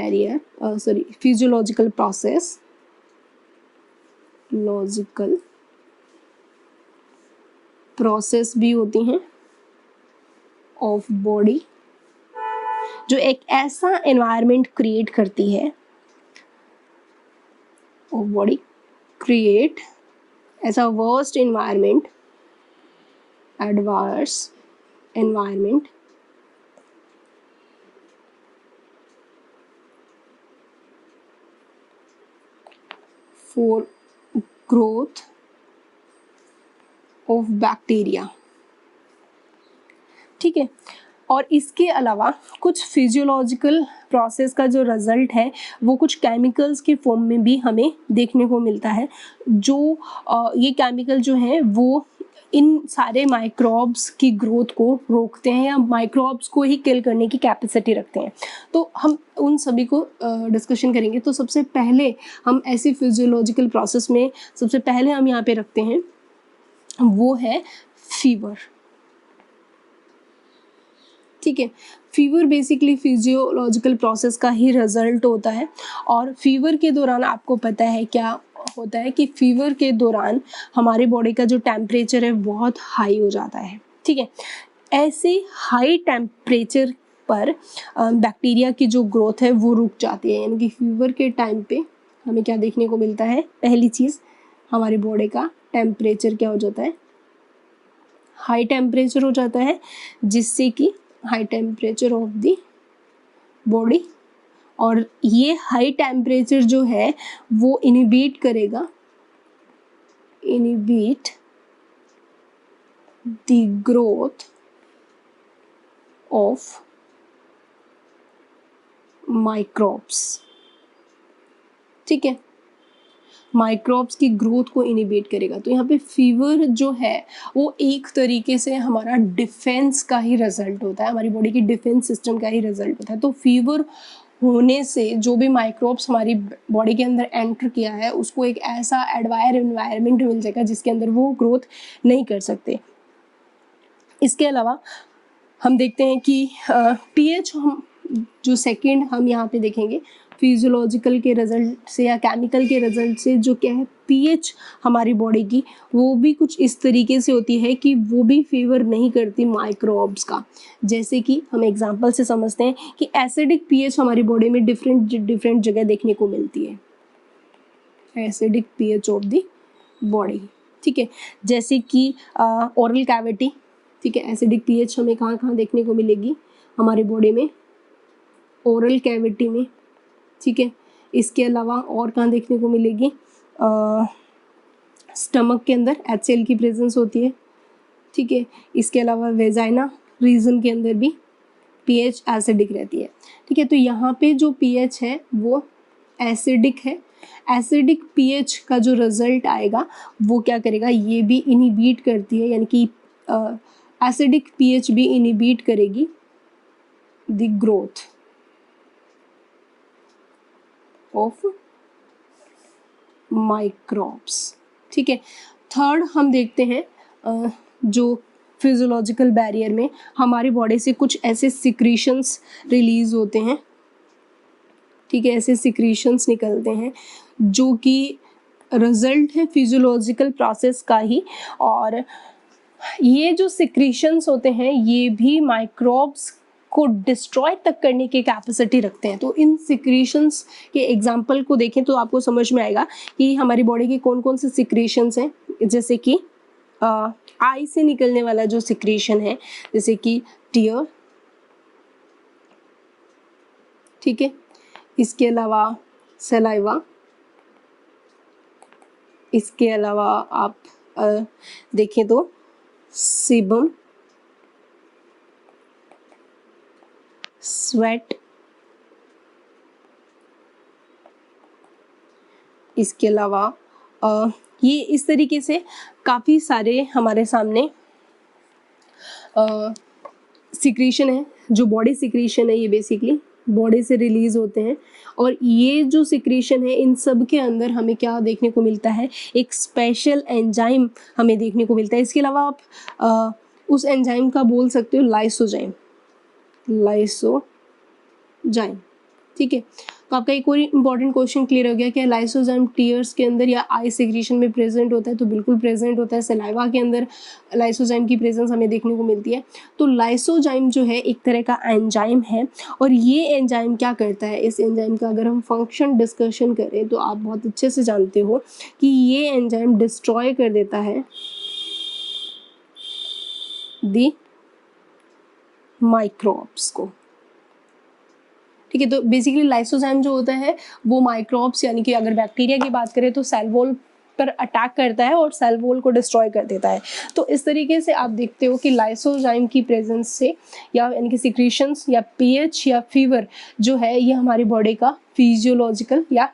प्रोसेस भी होती हैं ऑफ बॉडी जो एक ऐसा एनवायरनमेंट क्रिएट करती है of body create as a worst adverse environment for growth of bacteria। ठीक है, और इसके अलावा कुछ फिजियोलॉजिकल प्रोसेस का जो रिजल्ट है वो कुछ केमिकल्स के फॉर्म में भी हमें देखने को मिलता है, जो ये केमिकल जो हैं वो इन सारे माइक्रोब्स की ग्रोथ को रोकते हैं या माइक्रोब्स को ही किल करने की कैपेसिटी रखते हैं। तो हम उन सभी को डिस्कशन करेंगे। तो सबसे पहले हम ऐसी फिजियोलॉजिकल प्रोसेस में सबसे पहले हम यहाँ पे रखते हैं वो है फीवर। ठीक है, फीवर बेसिकली फिजियोलॉजिकल प्रोसेस का ही रिजल्ट होता है और फीवर के दौरान आपको पता है क्या होता है कि फीवर के दौरान हमारे बॉडी का जो टेम्परेचर है बहुत हाई हो जाता है। ठीक है, ऐसे हाई टेम्परेचर पर बैक्टीरिया की जो ग्रोथ है वो रुक जाती है। यानी कि फीवर के टाइम पे हमें क्या देखने को मिलता है, पहली चीज़ हमारे बॉडी का टेम्परेचर क्या हो जाता है, हाई टेम्परेचर हो जाता है, जिससे कि high temperature of the body, और ये हाई टेम्परेचर जो है वो inhibit the growth of microbes. ठीक है, माइक्रोब्स की ग्रोथ को इनिबिट करेगा। तो यहाँ पे फीवर जो है वो एक तरीके से हमारा डिफेंस का ही रिजल्ट होता है, हमारी बॉडी की डिफेंस सिस्टम का ही रिजल्ट होता है। तो फीवर होने से जो भी माइक्रोब्स हमारी बॉडी के अंदर एंटर किया है उसको एक ऐसा एनवायरनमेंट मिल जाएगा जिसके अंदर वो ग्रोथ नहीं कर सकते। इसके अलावा हम देखते हैं कि पीएच हम जो सेकंड हम यहाँ पे देखेंगे फिजियोलॉजिकल के रिजल्ट से या केमिकल के रिजल्ट से, जो क्या है पीएच हमारी बॉडी की वो भी कुछ इस तरीके से होती है कि वो भी फेवर नहीं करती माइक्रोब्स का। जैसे कि हम एग्जांपल से समझते हैं कि एसिडिक पीएच हमारी बॉडी में डिफरेंट जगह देखने को मिलती है, acidic pH of the body, ठीक है। जैसे कि ओरल कैविटी, ठीक है, एसिडिक पीएच हमें कहाँ कहाँ देखने को मिलेगी हमारी बॉडी में, ओरल कैविटी में, ठीक है। इसके अलावा और कहाँ देखने को मिलेगी, स्टमक के अंदर HCl की प्रेजेंस होती है, ठीक है। इसके अलावा वेजाइना रीजन के अंदर भी पीएच एसिडिक रहती है, ठीक है। तो यहाँ पे जो पीएच है वो एसिडिक है। एसिडिक पीएच का जो रिजल्ट आएगा वो क्या करेगा, ये भी इनिबिट करती है, यानी कि एसिडिक पीएच भी इनिबिट करेगी द ग्रोथ ऑफ माइक्रोब्स, ठीक है। थर्ड हम देखते हैं जो फिजियोलॉजिकल बैरियर में हमारी बॉडी से कुछ ऐसे सिक्रीशंस रिलीज होते हैं, ठीक है, ऐसे सिक्रीशंस निकलते हैं जो कि रिजल्ट है फिजियोलॉजिकल प्रोसेस का ही। और ये जो सिक्रीशंस होते हैं ये भी माइक्रोब्स को डिस्ट्रॉय तक करने की कैपेसिटी रखते हैं। तो इन सिक्रीशंस के एग्जांपल को देखें तो आपको समझ में आएगा कि हमारी बॉडी के कौन कौन से सिक्रीशंस हैं। जैसे कि आई से निकलने वाला जो सिक्रीशन है, जैसे कि टीयर, ठीक है। इसके अलावा सलाइवा, इसके अलावा आप देखें तो सीबम, स्वेट, इसके अलावा ये इस तरीके से काफ़ी सारे हमारे सामने सिक्रीशन है, जो बॉडी सिक्रीशन है ये बेसिकली बॉडी से रिलीज होते हैं। और ये जो सिक्रीशन है इन सब के अंदर हमें क्या देखने को मिलता है, एक स्पेशल एंजाइम हमें देखने को मिलता है। इसके अलावा आप उस एंजाइम का बोल सकते हो लाइसोजाइम, लाइसोजाइम, ठीक है। तो आपका एक और इम्पॉर्टेंट क्वेश्चन क्लियर हो गया कि लाइसोजाइम टीयर्स के अंदर या आई सिक्रीशन में प्रेजेंट होता है, तो बिल्कुल प्रेजेंट होता है। सलाइवा के अंदर लाइसोजाइम की प्रेजेंस हमें देखने को मिलती है। तो लाइसोजाइम जो है एक तरह का एंजाइम है, और ये एंजाइम क्या करता है, इस एंजाइम का अगर हम फंक्शन डिस्कशन करें तो आप बहुत अच्छे से जानते हो कि ये एंजाइम डिस्ट्रॉय कर देता है दी माइक्रोब्स को, ठीक है। तो बेसिकली लाइसोजाइम जो होता है वो माइक्रोब्स, यानी कि अगर बैक्टीरिया की बात करें तो सेल वॉल पर अटैक करता है और सेल वॉल को डिस्ट्रॉय कर देता है। तो इस तरीके से आप देखते हो कि लाइसोजाइम की प्रेजेंस से या यानी कि सिक्रीशंस या पीएच या फीवर जो है ये हमारी बॉडी का फिजियोलॉजिकल या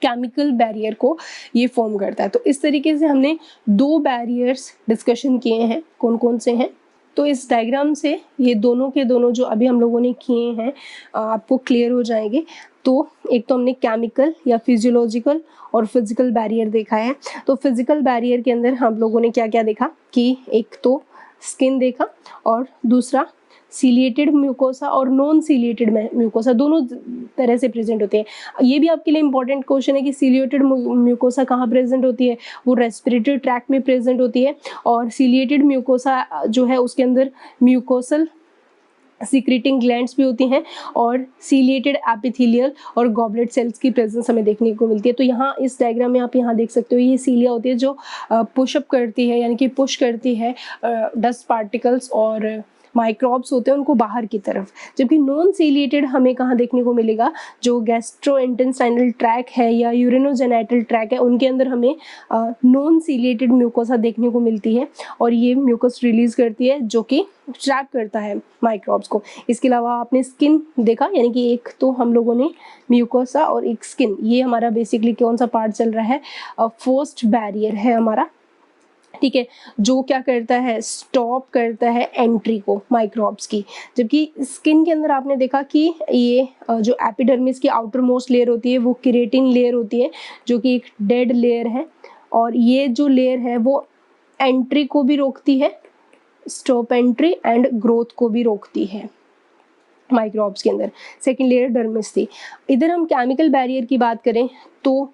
केमिकल बैरियर को ये फॉर्म करता है। तो इस तरीके से हमने 2 बैरियर्स डिस्कशन किए हैं, कौन कौन से हैं। तो इस डायग्राम से ये दोनों के दोनों जो अभी हम लोगों ने किए हैं आपको क्लियर हो जाएंगे। तो एक तो हमने केमिकल या फिजियोलॉजिकल और फिजिकल बैरियर देखा है। तो फिजिकल बैरियर के अंदर हम लोगों ने क्या क्या देखा कि एक तो स्किन देखा और दूसरा सीलिएटेड म्यूकोसा और नॉन सीलिएटेड म्यूकोसा, दोनों तरह से प्रेजेंट होते हैं। ये भी आपके लिए इंपॉर्टेंट क्वेश्चन है कि सीलिएटेड म्यूकोसा कहाँ प्रेजेंट होती है, वो रेस्पिरेटरी ट्रैक्ट में प्रेजेंट होती है। और सीलिएटेड म्यूकोसा जो है उसके अंदर म्यूकोसल सिक्रेटिंग ग्लैंड्स भी होती हैं और सीलिएटेड एपिथेलियल और गॉबलेट सेल्स की प्रेजेंस हमें देखने को मिलती है। तो यहाँ इस डायग्राम में आप यहाँ देख सकते हो ये सीलिया होती है जो पुशअप करती है, यानी कि पुश करती है डस्ट पार्टिकल्स और माइक्रोब्स होते हैं उनको बाहर की तरफ, जबकि नॉन सीलिएटेड हमें कहाँ देखने को मिलेगा, जो गैस्ट्रोइंटेस्टाइनल ट्रैक है या यूरिनोजेनिटल ट्रैक है उनके अंदर हमें नॉन सीलिएटेड म्यूकोसा देखने को मिलती है, और ये म्यूकस रिलीज करती है जो कि ट्रैप करता है माइक्रोब्स को। इसके अलावा आपने स्किन देखा, यानी कि एक तो हम लोगों ने म्यूकोसा और एक स्किन, ये हमारा बेसिकली कौन सा पार्ट चल रहा है, फर्स्ट बैरियर है हमारा, ठीक है, जो क्या करता है, स्टॉप करता है एंट्री को माइक्रोब्स की। जबकि स्किन के अंदर आपने देखा कि ये जो एपिडर्मिस की आउटर मोस्ट लेयर होती है वो केराटिन लेयर होती है, जो कि एक डेड लेयर है, और ये जो लेयर है वो एंट्री को भी रोकती है, स्टॉप एंट्री एंड ग्रोथ को भी रोकती है माइक्रोब्स के अंदर। सेकेंड लेयर डर्मिस थी। इधर हम केमिकल बैरियर की बात करें तो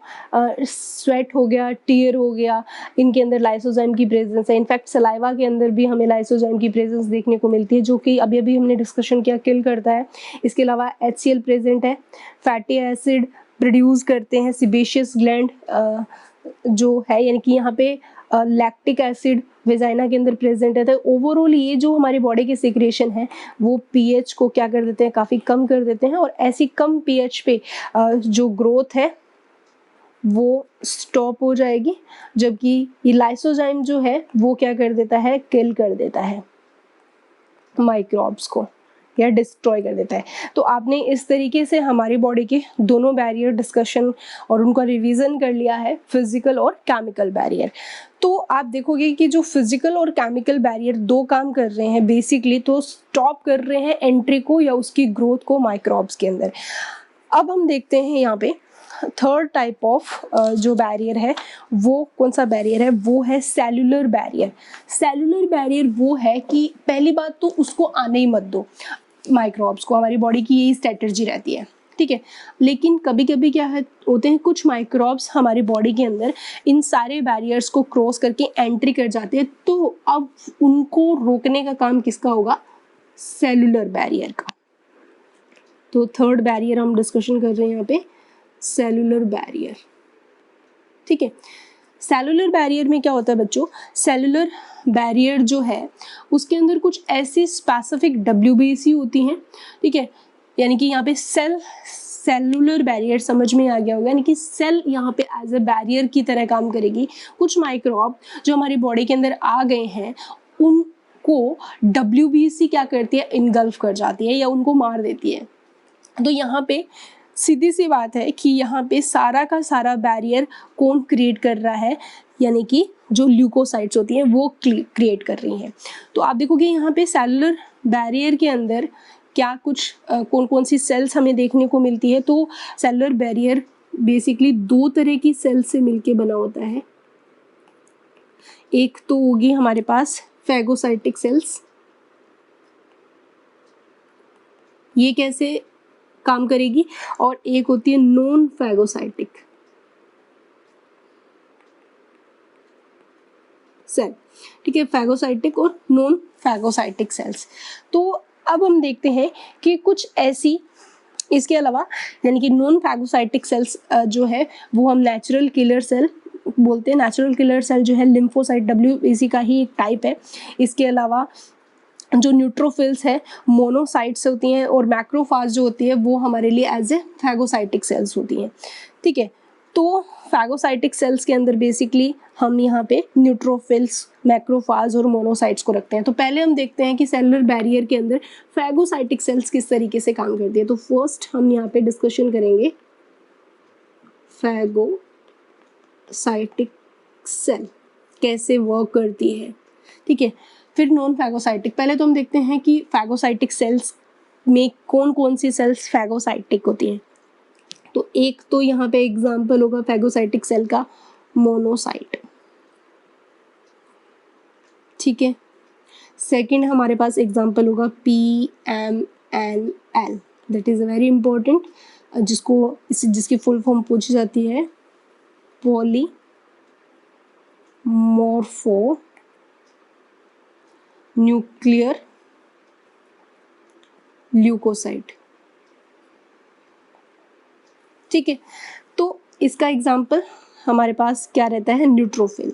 स्वेट हो गया, टीयर हो गया, इनके अंदर लाइसोजाइम की प्रेजेंस है। इनफैक्ट सलाइवा के अंदर भी हमें लाइसोजाइम की प्रेजेंस देखने को मिलती है, जो कि अभी अभी हमने डिस्कशन किया किल करता है। इसके अलावा HCl प्रेजेंट है, फैटी एसिड प्रोड्यूस करते हैं सीबेशियस ग्लैंड जो है, यानी कि यहाँ पे लैक्टिक एसिड वेजाइना के अंदर प्रेजेंट है। तो ओवरऑल ये जो हमारी बॉडी के सिक्रेशन है वो पीएच को क्या कर देते हैं, काफ़ी कम कर देते हैं, और ऐसी कम पीएच पे जो ग्रोथ है वो स्टॉप हो जाएगी, जबकि ये लाइसोजाइम जो है वो क्या कर देता है, किल कर देता है माइक्रोब्स को या डिस्ट्रॉय कर देता है। तो आपने इस तरीके से हमारी बॉडी के दोनों बैरियर डिस्कशन और उनका रिवीजन कर लिया है, फिजिकल और केमिकल बैरियर। तो आप देखोगे कि जो फिजिकल और केमिकल बैरियर दो काम कर रहे हैं बेसिकली, तो स्टॉप कर रहे हैं एंट्री को या उसकी ग्रोथ को माइक्रोब्स के अंदर। अब हम देखते हैं यहाँ पे थर्ड टाइप ऑफ जो बैरियर है वो कौन सा बैरियर है, वो है सेलुलर बैरियर। सेलुलर बैरियर वो है कि पहली बात तो उसको आने ही मत दो माइक्रोब्स को, हमारी बॉडी की यही स्ट्रेटजी रहती है, ठीक है। लेकिन कभी कभी क्या है होते हैं, कुछ माइक्रोब्स हमारी बॉडी के अंदर इन सारे बैरियर्स को क्रॉस करके एंट्री कर जाते हैं, तो अब उनको रोकने का काम किसका होगा, सेलुलर बैरियर का। तो थर्ड बैरियर हम डिस्कशन कर रहे हैं यहाँ पे, सेलुलर बैरियर, ठीक है। सेलुलर बैरियर में क्या होता है बच्चों, सेलुलर बैरियर जो है उसके अंदर कुछ ऐसी स्पेसिफिक WBC होती हैं, ठीक है, यानी कि यहाँ पे सेलुलर बैरियर समझ में आ गया होगा, यानी कि सेल यहाँ पे एज ए बैरियर की तरह काम करेगी। कुछ माइक्रोब जो हमारी बॉडी के अंदर आ गए हैं उनको WBC क्या करती है, इनगल्फ कर जाती है या उनको मार देती है। तो यहाँ पे सीधी सी बात है कि यहाँ पे सारा का सारा बैरियर कौन क्रिएट कर रहा है, यानी कि जो ल्यूकोसाइट्स होती हैं वो क्रिएट कर रही हैं। तो आप देखोगे यहाँ पे सेलुलर बैरियर के अंदर क्या कुछ कौन कौन सी सेल्स हमें देखने को मिलती है। तो सेलुलर बैरियर बेसिकली दो तरह की सेल से मिलके बना होता है। एक तो होगी हमारे पास फैगोसाइटिक सेल्स, ये कैसे काम करेगी, और एक होती है नॉन फैगोसाइटिक सेल, ठीक है, फैगोसाइटिक और नॉन फैगोसाइटिक सेल्स। तो अब हम देखते हैं कि कुछ ऐसी इसके अलावा, यानी कि नॉन फैगोसाइटिक सेल्स जो है वो हम नेचुरल किलर सेल बोलते हैं। नेचुरल किलर सेल जो है लिम्फोसाइट WBC का ही एक टाइप है। इसके अलावा जो न्यूट्रोफिल्स है मोनोसाइट्स होती हैं, और मैक्रोफाज जो होती है वो हमारे लिए एज ए फैगोसाइटिक सेल्स होती हैं, ठीक है। तो फैगोसाइटिक सेल्स के अंदर बेसिकली हम यहाँ पे न्यूट्रोफिल्स, मैक्रोफाज और मोनोसाइट्स को रखते हैं। तो पहले हम देखते हैं कि सेलुलर बैरियर के अंदर फैगोसाइटिक सेल्स किस तरीके से काम करती है। तो फर्स्ट हम यहाँ पे डिस्कशन करेंगे फैगोसाइटिक सेल कैसे वर्क करती है, ठीक है। फिर नॉन फैगोसाइटिक, पहले तो हम देखते हैं कि फैगोसाइटिक सेल्स में कौन कौन सी सेल्स फैगोसाइटिक होती हैं। तो एक तो यहाँ पे एग्जांपल होगा फैगोसाइटिक सेल का मोनोसाइट, ठीक है। सेकंड हमारे पास एग्जांपल होगा PMNL, that is very important, जिसकी फुल फॉर्म पूछी जाती है पॉलीमॉर्फो न्यूक्लियर ल्यूकोसाइट, ठीक है। तो इसका एग्जांपल हमारे पास क्या रहता है, न्यूट्रोफिल।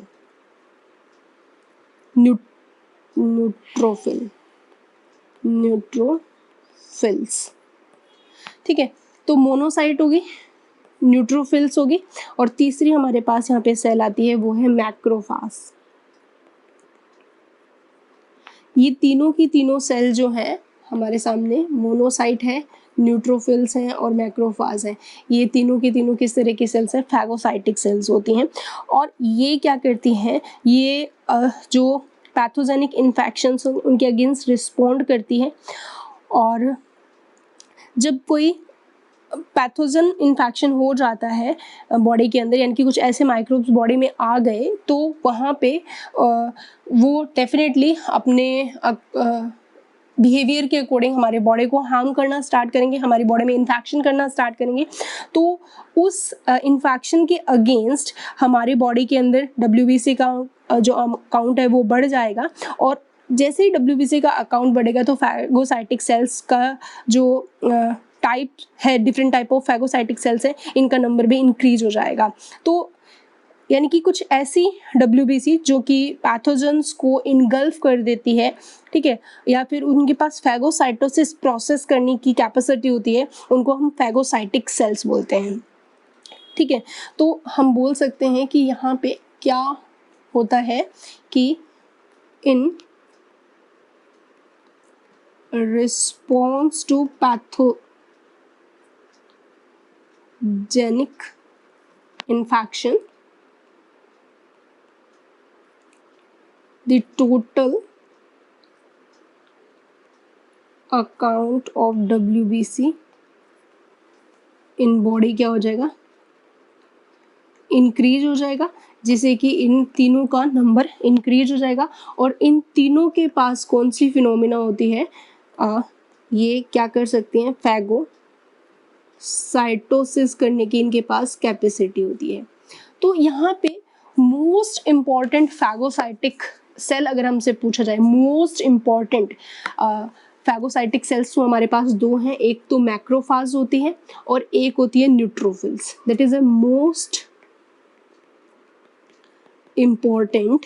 न्यूट्रोफिल्स। ठीक है, तो मोनोसाइट होगी, न्यूट्रोफिल्स होगी, और तीसरी हमारे पास यहाँ पे सेल आती है वो है मैक्रोफाज। ये तीनों की तीनों सेल जो है हमारे सामने मोनोसाइट है, न्यूट्रोफिल्स हैं और मैक्रोफाज हैं। ये तीनों की तीनों किस तरह की सेल्स हैं? फैगोसाइटिक सेल्स होती हैं। और ये क्या करती हैं? ये जो पैथोजेनिक इन्फेक्शंस उनके अगेंस्ट रिस्पॉन्ड करती है। और जब कोई पैथोजन इन्फेक्शन हो जाता है बॉडी के अंदर, यानी कि कुछ ऐसे माइक्रोब्स बॉडी में आ गए, तो वहाँ पे वो डेफिनेटली अपने बिहेवियर के अकॉर्डिंग हमारे बॉडी को हार्म करना स्टार्ट करेंगे, हमारी बॉडी में इन्फेक्शन करना स्टार्ट करेंगे। तो उस इन्फेक्शन के अगेंस्ट हमारी बॉडी के अंदर WBC का जो काउंट है वो बढ़ जाएगा, और जैसे ही WBC का अकाउंट बढ़ेगा तो फैगोसाइटिक सेल्स का जो टाइप है, different type of phagocytic cells है, इनका नंबर भी इंक्रीज हो जाएगा। तो यानी कि कुछ ऐसी WBC जो कि पैथोजेंस को इनगल्फ कर देती है, ठीक है, या फिर उनके पास फैगोसाइटोसिस प्रोसेस करने की कैपेसिटी होती है, उनको हम फैगोसाइटिक सेल्स बोलते हैं। ठीक है, तो हम बोल सकते हैं कि यहाँ पे क्या होता है कि in response to pathogenic infection, the total account of WBC in body क्या हो जाएगा? इंक्रीज हो जाएगा, जिससे कि इन तीनों का नंबर इंक्रीज हो जाएगा। और इन तीनों के पास कौन सी फिनोमिना होती है? ये क्या कर सकती हैं? फैगोसाइटोसिस करने की इनके पास कैपेसिटी होती है। तो यहाँ पे मोस्ट इम्पॉर्टेंट फैगोसाइटिक सेल अगर हमसे पूछा जाए, मोस्ट इम्पॉर्टेंट फैगोसाइटिक सेल्स तो हमारे पास दो हैं, एक तो मैक्रोफाज होती है और एक होती है neutrophils. That is a most important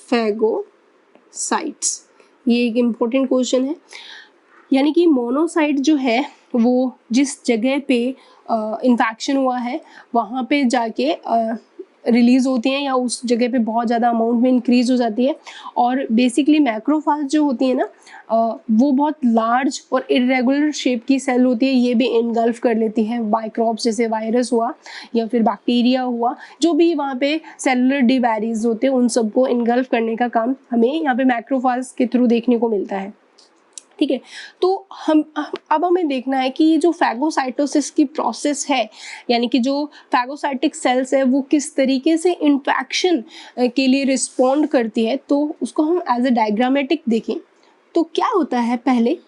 phagocytes. ये एक इम्पॉर्टेंट क्वेश्चन है। यानी कि मोनोसाइट जो है वो जिस जगह पे इन्फेक्शन हुआ है वहाँ पे जाके रिलीज होती हैं, या उस जगह पे बहुत ज़्यादा अमाउंट में इंक्रीज हो जाती है। और बेसिकली मैक्रोफाज जो होती है ना, वो बहुत लार्ज और इरेगुलर शेप की सेल होती है। ये भी इनगल्फ कर लेती है माइक्रोब्स, जैसे वायरस हुआ या फिर बैक्टीरिया हुआ, जो भी वहाँ पे सेलुलर डिवायरीज होते हैं, उन सबको इनगल्फ करने का काम हमें यहाँ पे मैक्रोफाज के थ्रू देखने को मिलता है। ठीक है, तो अब हमें देखना है कि ये जो फैगोसाइटोसिस की प्रोसेस है, यानी कि जो फैगोसाइटिक सेल्स है वो किस तरीके से इन्फेक्शन के लिए रिस्पॉन्ड करती है। तो उसको हम एज ए डायग्रामेटिक देखें तो क्या होता है? पहले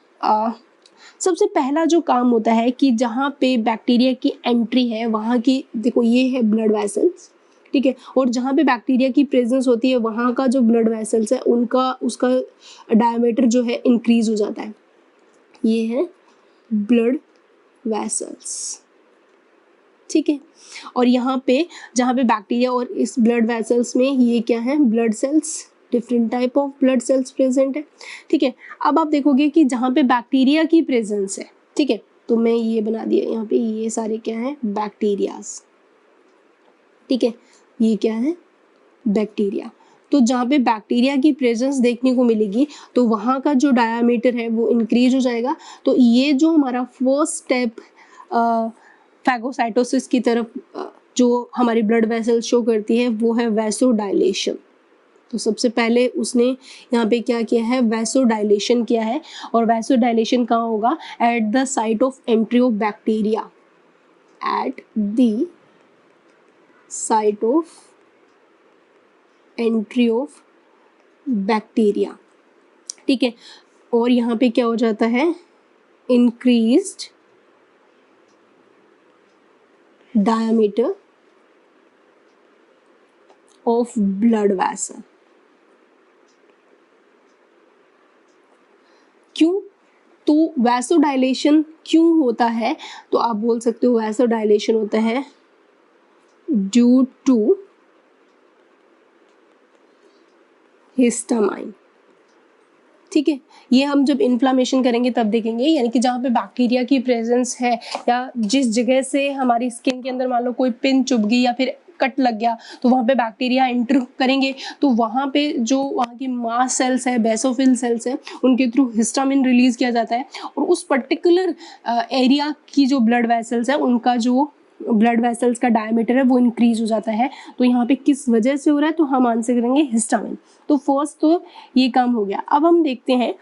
सबसे पहला जो काम होता है कि जहाँ पे बैक्टीरिया की एंट्री है वहाँ की, देखो ये है ब्लड वेसल्स, ठीक है, और जहाँ पे बैक्टीरिया की प्रेजेंस होती है वहाँ का जो ब्लड वेसल्स है उनका उसका डायमीटर जो है इंक्रीज हो जाता है। ये है ब्लड वेसल्स, ठीक है। और यहाँ पे जहाँ पे बैक्टीरिया और इस ब्लड वेसल्स में ये क्या है? Blood cells, different type of blood cells present है, ठीक है। अब आप देखोगे कि जहाँ पे बैक्टीरिया की प्रेजेंस है, ठीक है, तो मैं ये बना दिया यहाँ पे, ये सारे क्या है? बैक्टीरियाज, ठीक है, ये क्या है? बैक्टीरिया। तो जहाँ पे बैक्टीरिया की प्रेजेंस देखने को मिलेगी तो वहाँ का जो डायामीटर है वो इंक्रीज हो जाएगा। तो ये जो हमारा फर्स्ट स्टेप फैगोसाइटोसिस की तरफ जो हमारी ब्लड वेसल शो करती है वो है वैसोडाइलेशन। तो सबसे पहले उसने यहाँ पे क्या किया है? वैसोडाइलेशन किया है। और वैसोडाइलेशन कहाँ होगा? At the site of entry of bacteria, at the site of entry of bacteria, ठीक है। और यहाँ पे क्या हो जाता है? Increased diameter of blood vessel. क्यों? तो वैसोडाइलेशन क्यों होता है? तो आप बोल सकते हो वैसोडाइलेशन होता है ड्यू टू हिस्टामाइन। ठीक है, ये हम जब इन्फ्लामेशन करेंगे तब देखेंगे, यानी कि जहाँ पे बैक्टीरिया की प्रेजेंस है या जिस जगह से हमारी स्किन के अंदर मान लो कोई पिन चुभ गई या फिर कट लग गया तो वहाँ पे बैक्टीरिया एंटर करेंगे, तो वहाँ पे जो वहाँ की मास्ट सेल्स है, बेसोफिल सेल्स है, उनके थ्रू हिस्टामिन रिलीज किया जाता है और उस पर्टिकुलर एरिया की जो ब्लड वेसल्स है उनका जो ब्लड वेसल्स का डायमीटर है वो इंक्रीज हो जाता है। तो यहाँ पे किस वजह से हो रहा है, तो हम आंसर करेंगे हिस्टामिन। तो फर्स्ट तो ये काम हो गया। अब हम देखते हैं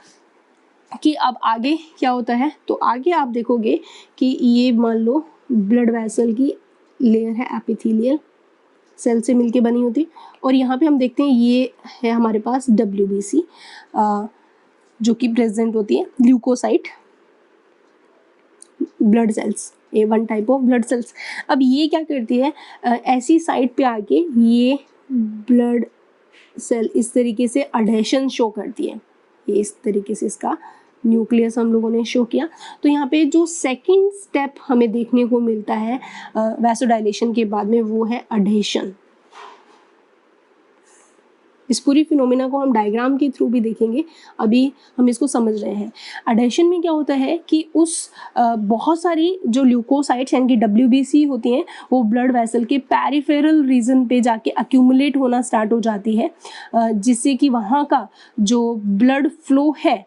कि अब आगे क्या होता है। तो आगे आप देखोगे कि ये मान लो ब्लड वेसल की लेयर है, एपिथेलियल सेल से मिलके बनी होती, और यहाँ पे हम देखते हैं ये है हमारे पास WBC जो कि प्रेजेंट होती है, ल्यूकोसाइट ब्लड सेल्स, ये one type of blood cells. अब ये क्या करती है, ऐसी साइट पे आके ये ब्लड सेल इस तरीके से अडहेशन शो करती है, ये इस तरीके से इसका न्यूक्लियस हम लोगों ने शो किया। तो यहाँ पे जो सेकंड स्टेप हमें देखने को मिलता है वैसोडाइलेशन के बाद में, वो है अडहेशन। इस पूरी फिनोमिना को हम डायग्राम के थ्रू भी देखेंगे, अभी हम इसको समझ रहे हैं। अडहेशन में क्या होता है कि उस बहुत सारी जो ल्यूकोसाइट्स यानी कि WBC होती हैं वो ब्लड वेसल के पेरिफेरल रीजन पे जाके अक्यूमुलेट होना स्टार्ट हो जाती है, जिससे कि वहाँ का जो ब्लड फ्लो है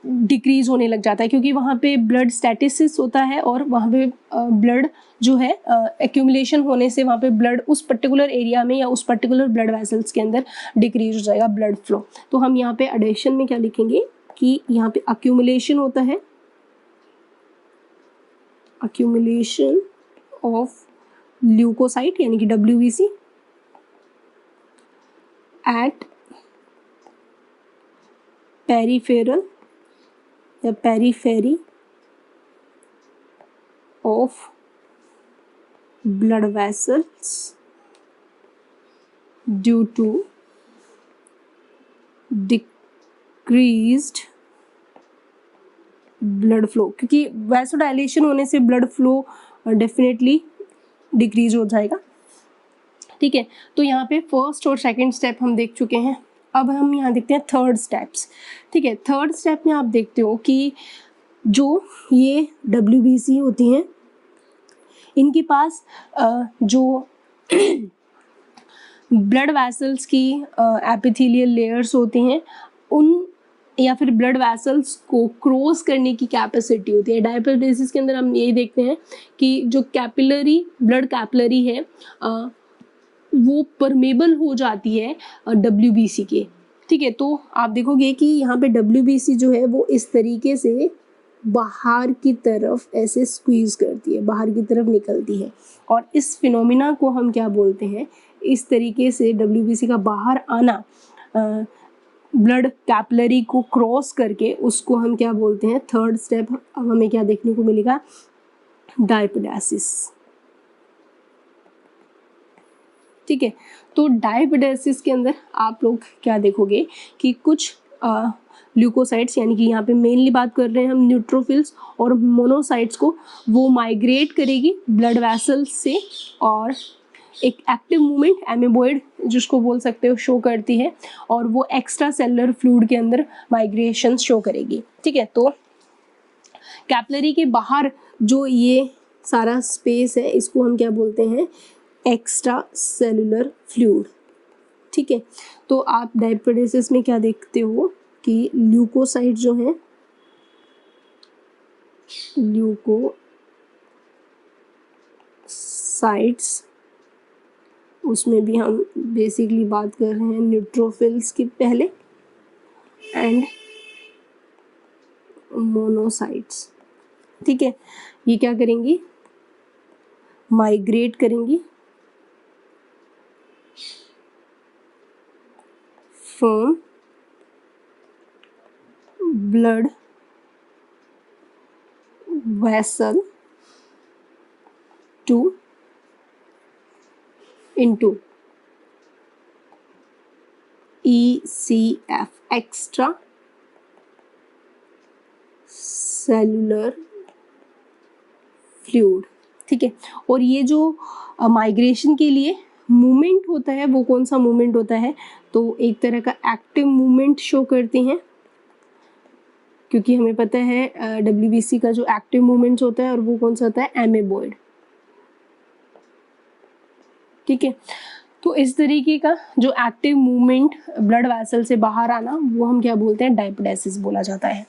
डिक्रीज होने लग जाता है, क्योंकि वहाँ पे ब्लड स्टैटिसिस होता है और वहाँ पे ब्लड जो है एक्यूमुलेशन होने से वहाँ पे ब्लड उस पर्टिकुलर एरिया में या उस पर्टिकुलर ब्लड वेसल्स के अंदर डिक्रीज हो जाएगा ब्लड फ्लो। तो हम यहाँ पे एडिशन में क्या लिखेंगे कि यहाँ पे अक्यूमुलेशन होता है, अक्यूमुलेशन ऑफ ल्यूकोसाइट यानी कि WBC एट पेरिफेरल या periphery of blood vessels due to decreased blood flow, क्योंकि वैसोडाइलेशन होने से ब्लड फ्लो डेफिनेटली डिक्रीज हो जाएगा। ठीक है, तो यहाँ पे फर्स्ट और सेकंड स्टेप हम देख चुके हैं। अब हम यहाँ देखते हैं थर्ड स्टेप्स। ठीक है, थर्ड स्टेप में आप देखते हो कि जो ये WBC होती हैं इनके पास जो ब्लड वेसल्स की एपिथेलियल लेयर्स होती हैं उन या फिर ब्लड वेसल्स को क्रॉस करने की कैपेसिटी होती है। डायपिडेसिस के अंदर हम यही देखते हैं कि जो कैपिलरी ब्लड कैपिलरी है वो परमेबल हो जाती है WBC के। ठीक है, तो आप देखोगे कि यहाँ पे WBC जो है वो इस तरीके से बाहर की तरफ ऐसे स्क्वीज करती है, बाहर की तरफ निकलती है, और इस फिनोमिना को हम क्या बोलते हैं, इस तरीके से WBC का बाहर आना ब्लड कैपिलरी को क्रॉस करके उसको हम क्या बोलते हैं, थर्ड स्टेप। अब हमें क्या देखने को मिलेगा, डायपिडेसिस। ठीक है, तो डायपिडेसिस के अंदर आप लोग क्या देखोगे कि कुछ ल्यूकोसाइट्स यानी कि यहाँ पे मेनली बात कर रहे हैं हम न्यूट्रोफिल्स और मोनोसाइट्स को, वो माइग्रेट करेगी ब्लड वेसल्स से और एक एक्टिव मूवमेंट एमीबॉइड जिसको बोल सकते हो शो करती है, और वो एक्स्ट्रा सेलुलर फ्लूइड के अंदर माइग्रेशन शो करेगी। ठीक है, तो कैपिलरी के बाहर जो ये सारा स्पेस है इसको हम क्या बोलते हैं, एक्स्ट्रा सेलुलर फ्लूइड। ठीक है, तो आप डायपिडेसिस में क्या देखते हो कि ल्यूकोसाइट जो है, ल्यूकोसाइट्स उसमें भी हम बेसिकली बात कर रहे हैं न्यूट्रोफिल्स की पहले एंड मोनोसाइट्स। ठीक है, ये क्या करेंगी, माइग्रेट करेंगी from blood vessel to into ECF, extra cellular fluid. ठीक है, और ये जो माइग्रेशन के लिए मूवमेंट होता है वो कौन सा मूवमेंट होता है, तो एक तरह का एक्टिव मूवमेंट शो करते हैं, क्योंकि हमें पता है WBC का जो एक्टिव मूवमेंट्स होता है और वो कौन सा होता है, एमेबॉइड। ठीक है, तो इस तरीके का जो एक्टिव मूवमेंट ब्लड वेसल से बाहर आना वो हम क्या बोलते हैं, डायपोडेसिस बोला जाता है।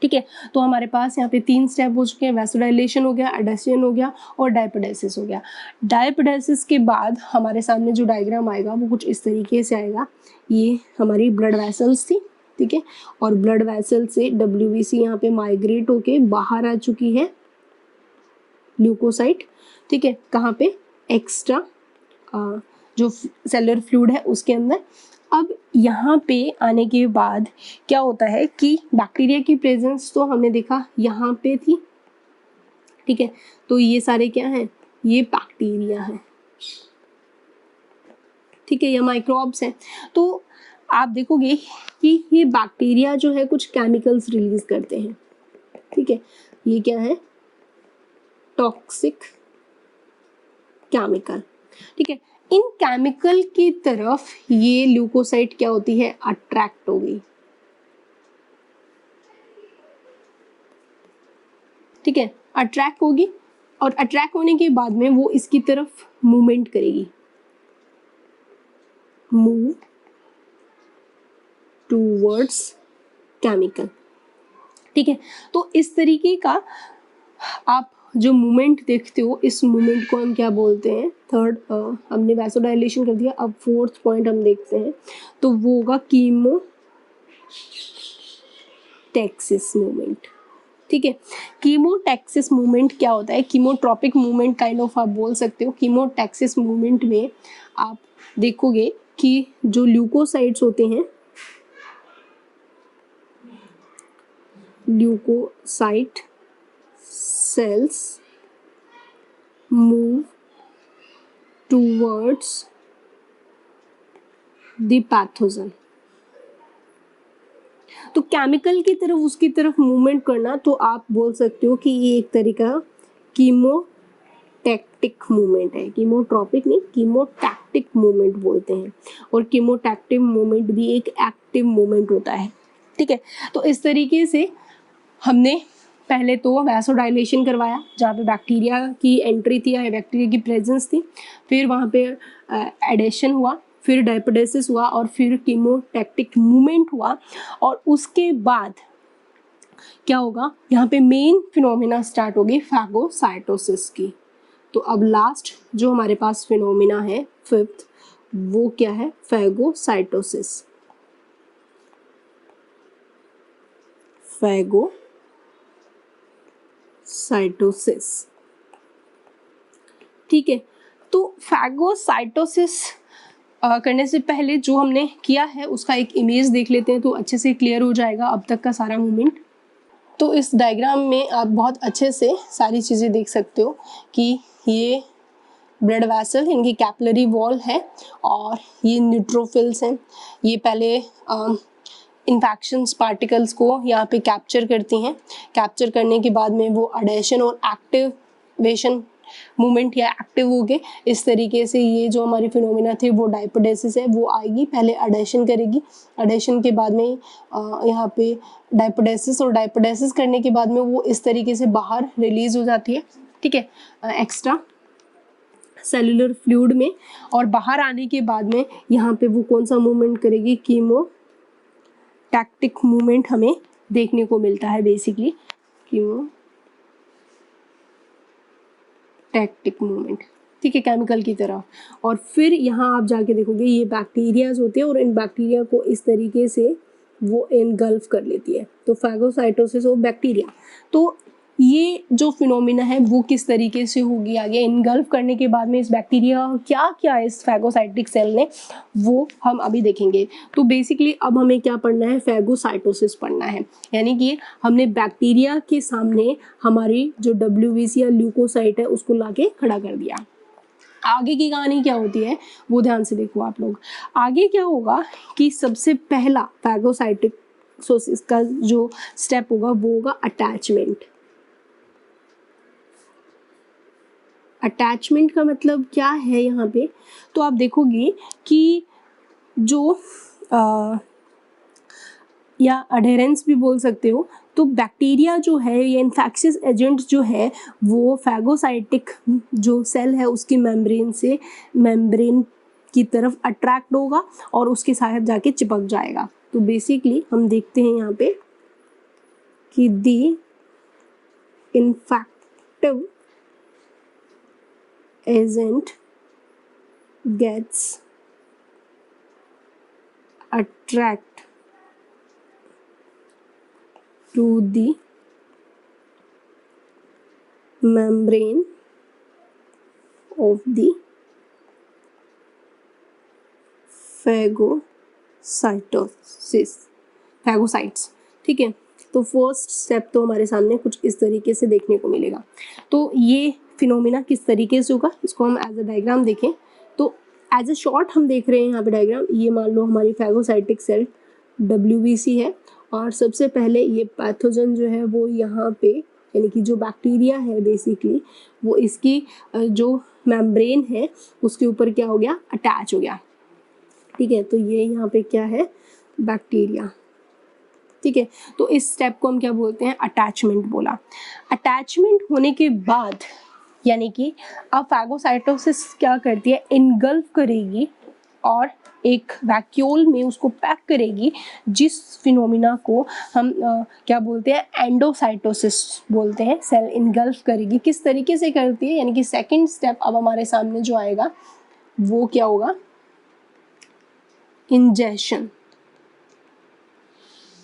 ठीक है, तो हमारे पास यहाँ पे 3 स्टेप हो चुके हैं, वैसोडाइलेशन हो गया, एडेशन हो गया और डायपोडेसिस हो गया। डायपोडेसिस के बाद हमारे सामने जो डायग्राम आएगा वो कुछ इस तरीके से आएगा। ये हमारी ब्लड वेसल्स थी, ठीक है, और ब्लड वेसल से WBC यहाँ पे माइग्रेट होके बाहर आ चुकी है ल्यूकोसाइट। ठीक है, कहाँ पे, एक्स्ट्रा जो सेलुलर फ्लूइड है उसके अंदर। अब यहाँ पे आने के बाद क्या होता है कि बैक्टीरिया की प्रेजेंस तो हमने देखा यहाँ पे थी। ठीक है, तो ये सारे क्या हैं, ये बैक्टीरिया है। ठीक है, ये माइक्रोब्स हैं। तो आप देखोगे कि ये बैक्टीरिया जो है कुछ केमिकल्स रिलीज करते हैं। ठीक है, ये क्या है, टॉक्सिक केमिकल। ठीक है, इन केमिकल की तरफ ये ल्यूकोसाइट क्या होती है, अट्रैक्ट हो गई। ठीक है, अट्रैक्ट होगी और अट्रैक्ट होने के बाद में वो इसकी तरफ मूवमेंट करेगी, मूव टूवर्ड्स केमिकल। ठीक है, तो इस तरीके का आप जो मूवमेंट देखते हो, इस मूवमेंट को हम क्या बोलते हैं, थर्ड हमने वैसोडाइलेशन कर दिया। अब फोर्थ पॉइंट हम देखते हैं, तो वो होगा कीमोटैक्सिस मूवमेंट। ठीक है, कीमोटैक्सिस मूवमेंट क्या होता है, कीमोट्रॉपिक मूवमेंट काइंड ऑफ आप बोल सकते हो। कीमोटैक्सिस मूवमेंट में आप देखोगे कि जो ल्यूकोसाइट्स होते हैं, leukocyte cells move towards the pathogen। तो केमिकल की तरफ, उसकी तरफ मूवमेंट करना, तो आप बोल सकते हो कि ये एक तरीका कीमोटैक्टिक मूवमेंट है। कीमोट्रॉपिक नहीं, कीमोटैक्टिक मूवमेंट बोलते हैं। और कीमोटैक्टिव मूवमेंट भी एक एक्टिव मूवमेंट होता है। ठीक है, तो इस तरीके से हमने पहले तो वैसोडाइलेशन करवाया, जहाँ पे बैक्टीरिया की एंट्री थी या बैक्टीरिया की प्रेजेंस थी, फिर वहाँ पे एडेशन हुआ, फिर डायपोडेसिस हुआ और फिर कीमोटैक्टिक मूवमेंट हुआ। और उसके बाद क्या होगा, यहाँ पे मेन फिनोमिना स्टार्ट होगी फैगोसाइटोसिस की। तो अब लास्ट जो हमारे पास फिनोमिना है, फिफ्थ, वो क्या है, फैगोसाइटोसिस। फैगोसाइटोसिस। ठीक है, तो फैगोसाइटोसिस करने से पहले जो हमने किया है उसका एक इमेज देख लेते हैं, तो अच्छे से क्लियर हो जाएगा अब तक का सारा मूवमेंट। तो इस डायग्राम में आप बहुत अच्छे से सारी चीज़ें देख सकते हो कि ये ब्लड वेसल, इनकी कैपिलरी वॉल है और ये न्यूट्रोफिल्स हैं। ये पहले इन्फेक्शंस पार्टिकल्स को यहाँ पे कैप्चर करती हैं। कैप्चर करने के बाद में वो अडेशन और एक्टिवेशन मूवमेंट या एक्टिव हो गए। इस तरीके से ये जो हमारी फिनोमिना थे वो डायपोडेसिस है, वो आएगी, पहले अडेशन करेगी, अडेशन के बाद में यहाँ पे डायपोडेसिस, और डायपोडेसिस करने के बाद में वो इस तरीके से बाहर रिलीज हो जाती है। ठीक है, एक्स्ट्रा सेलुलर फ्लूइड में, और बाहर आने के बाद में यहाँ पे वो कौन सा मूवमेंट करेगी, कीमोटैक्टिक मूवमेंट हमें देखने को मिलता है बेसिकली, कीमोटैक्टिक मूवमेंट। ठीक है, केमिकल की तरह। और फिर यहाँ आप जाके देखोगे ये बैक्टीरियाज होते हैं और इन बैक्टीरिया को इस तरीके से वो इनगल्फ कर लेती है, तो फैगोसाइटोसिस ऑफ बैक्टीरिया। तो ये जो फिनोमिना है वो किस तरीके से होगी आगे, इनगल्फ करने के बाद में इस बैक्टीरिया क्या क्या इस फैगोसाइटिक सेल ने, वो हम अभी देखेंगे। तो बेसिकली अब हमें क्या पढ़ना है, फैगोसाइटोसिस पढ़ना है, यानी कि हमने बैक्टीरिया के सामने हमारी जो WBC या ल्यूकोसाइट है उसको लाके खड़ा कर दिया। आगे की कहानी क्या होती है वो ध्यान से देखो आप लोग। आगे क्या होगा कि सबसे पहला फैगोसाइटोसिस का जो स्टेप होगा वो होगा अटैचमेंट। अटैचमेंट का मतलब क्या है यहाँ पे, तो आप देखोगे कि जो या अडेरेंस भी बोल सकते हो, तो बैक्टीरिया जो है या इन्फेक्शियस एजेंट जो है वो फैगोसाइटिक जो सेल है उसकी मेम्ब्रेन की तरफ अट्रैक्ट होगा और उसके साथ जाके चिपक जाएगा। तो बेसिकली हम देखते हैं यहाँ पे कि the infective agent gets attract to the membrane of the phagocytes। ठीक है, तो फर्स्ट स्टेप तो हमारे सामने कुछ इस तरीके से देखने को मिलेगा। तो ये फिनोमिना किस तरीके से होगा, इसको हम एज अ डायग्राम देखें तो एज अ शॉर्ट हम देख रहे हैं यहाँ पे डायग्राम। ये मान लो हमारी फैगोसाइटिक सेल WBC है और सबसे पहले ये पैथोजन जो है वो यहाँ पे यानी कि जो बैक्टीरिया है बेसिकली वो इसकी जो मेम्ब्रेन है उसके ऊपर क्या हो गया, अटैच हो गया। ठीक है, तो ये यहाँ पे क्या है, बैक्टीरिया। ठीक है, तो इस स्टेप को हम क्या बोलते हैं, अटैचमेंट बोला। अटैचमेंट होने के बाद यानी कि अब फैगोसाइटोसिस क्या करती है, इनगल्फ करेगी और एक वैक्यूल में उसको पैक करेगी, जिस फिनोमिना को हम क्या बोलते हैं, एंडोसाइटोसिस बोलते हैं। सेल इनगल्फ करेगी, किस तरीके से करती है, यानी कि सेकंड स्टेप अब हमारे सामने जो आएगा वो क्या होगा, इंजेशन।